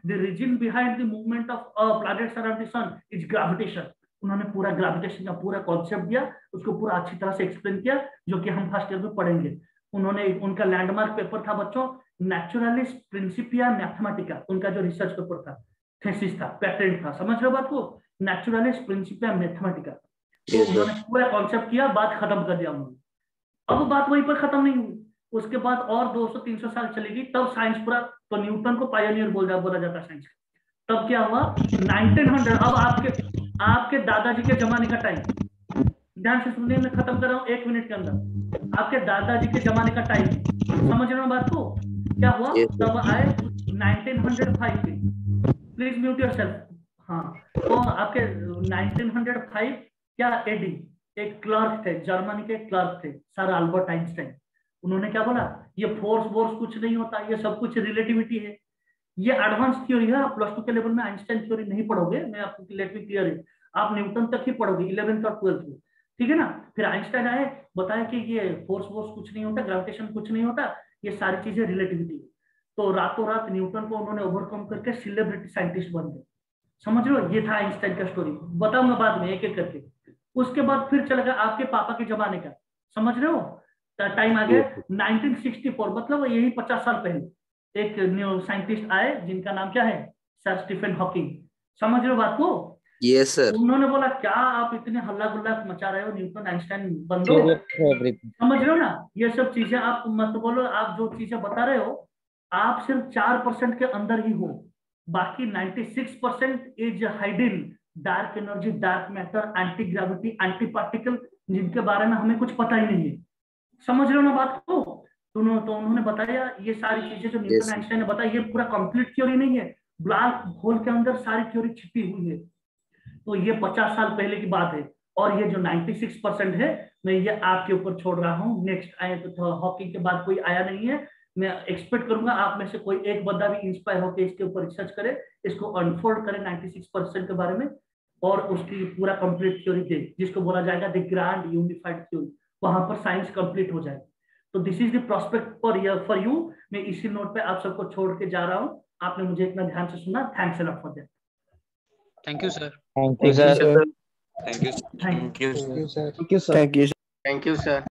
reason behind the movement of planets around the sun is gravitation. उन्होंने पूरा ग्रेविटेशन का पूरा कॉन्सेप्ट दिया, उसको पूरा अच्छी तरह से एक्सप्लेन किया, जो कि हम फर्स्ट ईयर में पढ़ेंगे। उन्होंने, उनका लैंडमार्क पेपर था बच्चों नेचुरलिस्ट प्रिंसिपिया मैथमेटिका, उनका जो रिसर्च पेपर था, थीसिस था, पेटेंट था, समझ रहे हो बात को, नेचुरलिस्ट प्रिंसिपिया मैथमेटिका। तो उन्होंने पूरा कॉन्सेप्ट किया, बात खत्म कर दिया उन्होंने। अब बात वहीं पर खत्म नहीं हुई, उसके बाद और 200-300 साल चलेगी, तब साइंस पूरा, तो न्यूटन को पायनियर बोला जाता है साइंस का। तब क्या हुआ 1900, अब आपके दादाजी के जमाने का टाइम, ध्यान से सुनिए, मैं खत्म कर रहा हूँ 1 मिनट के अंदर। आपके दादाजी के जमाने का टाइम, समझ रहे हो बात को, क्या हुआ, तब आए 1905 में, प्लीज म्यूट योरसेल्फ। हाँ, तो आपके 1905 क्या एडी, एक क्लर्क थे, जर्मनी के क्लर्क थे, सर अल्बर्ट आइंस्टाइन। उन्होंने क्या बोला, ये फोर्स कुछ नहीं होता, ये सब कुछ रिलेटिविटी है। ये एडवांस थ्योरी है, आप प्लस 2 के लेवल में आइंस्टाइन थ्योरी नहीं पढ़ोगे, मैं आपको लेट मी क्लियर है, आप न्यूटन तक ही पढ़ोगे 11th और 12th में, ठीक है ना। फिर आइंस्टाइन आए, बताया कि ये फोर्स कुछ नहीं होता, ग्रेविटेशन कुछ नहीं होता, ये सारी चीजें रिलेटिविटी है। तो रातों रात न्यूटन को उन्होंने ओवरकम करके सेलिब्रिटी साइंटिस्ट बन गए, समझ लो। ये था आइंस्टाइन का स्टोरी, बताऊंगा बाद में एक एक करके। उसके बाद फिर चला गया आपके पापा के जमाने का, समझ रहे हो, टाइम आ गया 1964, मतलब यही 50 साल पहले एक न्यू साइंटिस्ट आए, जिनका नाम क्या है, सर स्टीफन हॉकिंग, समझ रहे हो बात को। Yes sir. उन्होंने बोला क्या आप इतने हल्ला गुल्ला मचा रहे हो, न्यूटन आइंस्टाइन बंदो, समझ रहे हो ना, ये सब चीजें आप मत बोलो, आप जो चीजें बता रहे हो आप सिर्फ 4% के अंदर ही हो, बाकी 96% is hidden dark energy, dark matter, anti gravity, anti particle, जिनके बारे में हमें कुछ पता ही नहीं है। समझ रहे हो ना बात को? तो उन्होंने बताया ये सारी चीजें जो न्यूटन आइंस्टाइन ने बताया, ये पूरा कंप्लीट थ्योरी नहीं है, ब्लैक होल के अंदर सारी थ्योरी छिपी हुई है। तो ये 50 साल पहले की बात है, और ये जो 96% है मैं ये आपके ऊपर छोड़ रहा हूँ। नेक्स्ट आए तो हॉकिंग के बाद कोई आया नहीं है, मैं एक्सपेक्ट करूंगा आप में से कोई एक बंदा भी इंस्पायर होकर इसके ऊपर रिसर्च करे, इसको अनफोल्ड करे 96% के बारे में, और उसकी पूरा कंप्लीट थ्योरी दे, जिसको बोला जाएगा द ग्रैंड यूनिफाइड थ्योरी। वहां पर साइंस कंप्लीट हो जाए। तो this is the prospect for you. मैं इसी नोट पे आप सबको छोड़ के जा रहा हूँ। आपने मुझे इतना ध्यान से सुना, thanks a lot for that. Thank you, sir. Thank you, sir. sir. Thank you. Thank you. Thank you, sir. Thank you, sir. Thank you. Thank you, sir.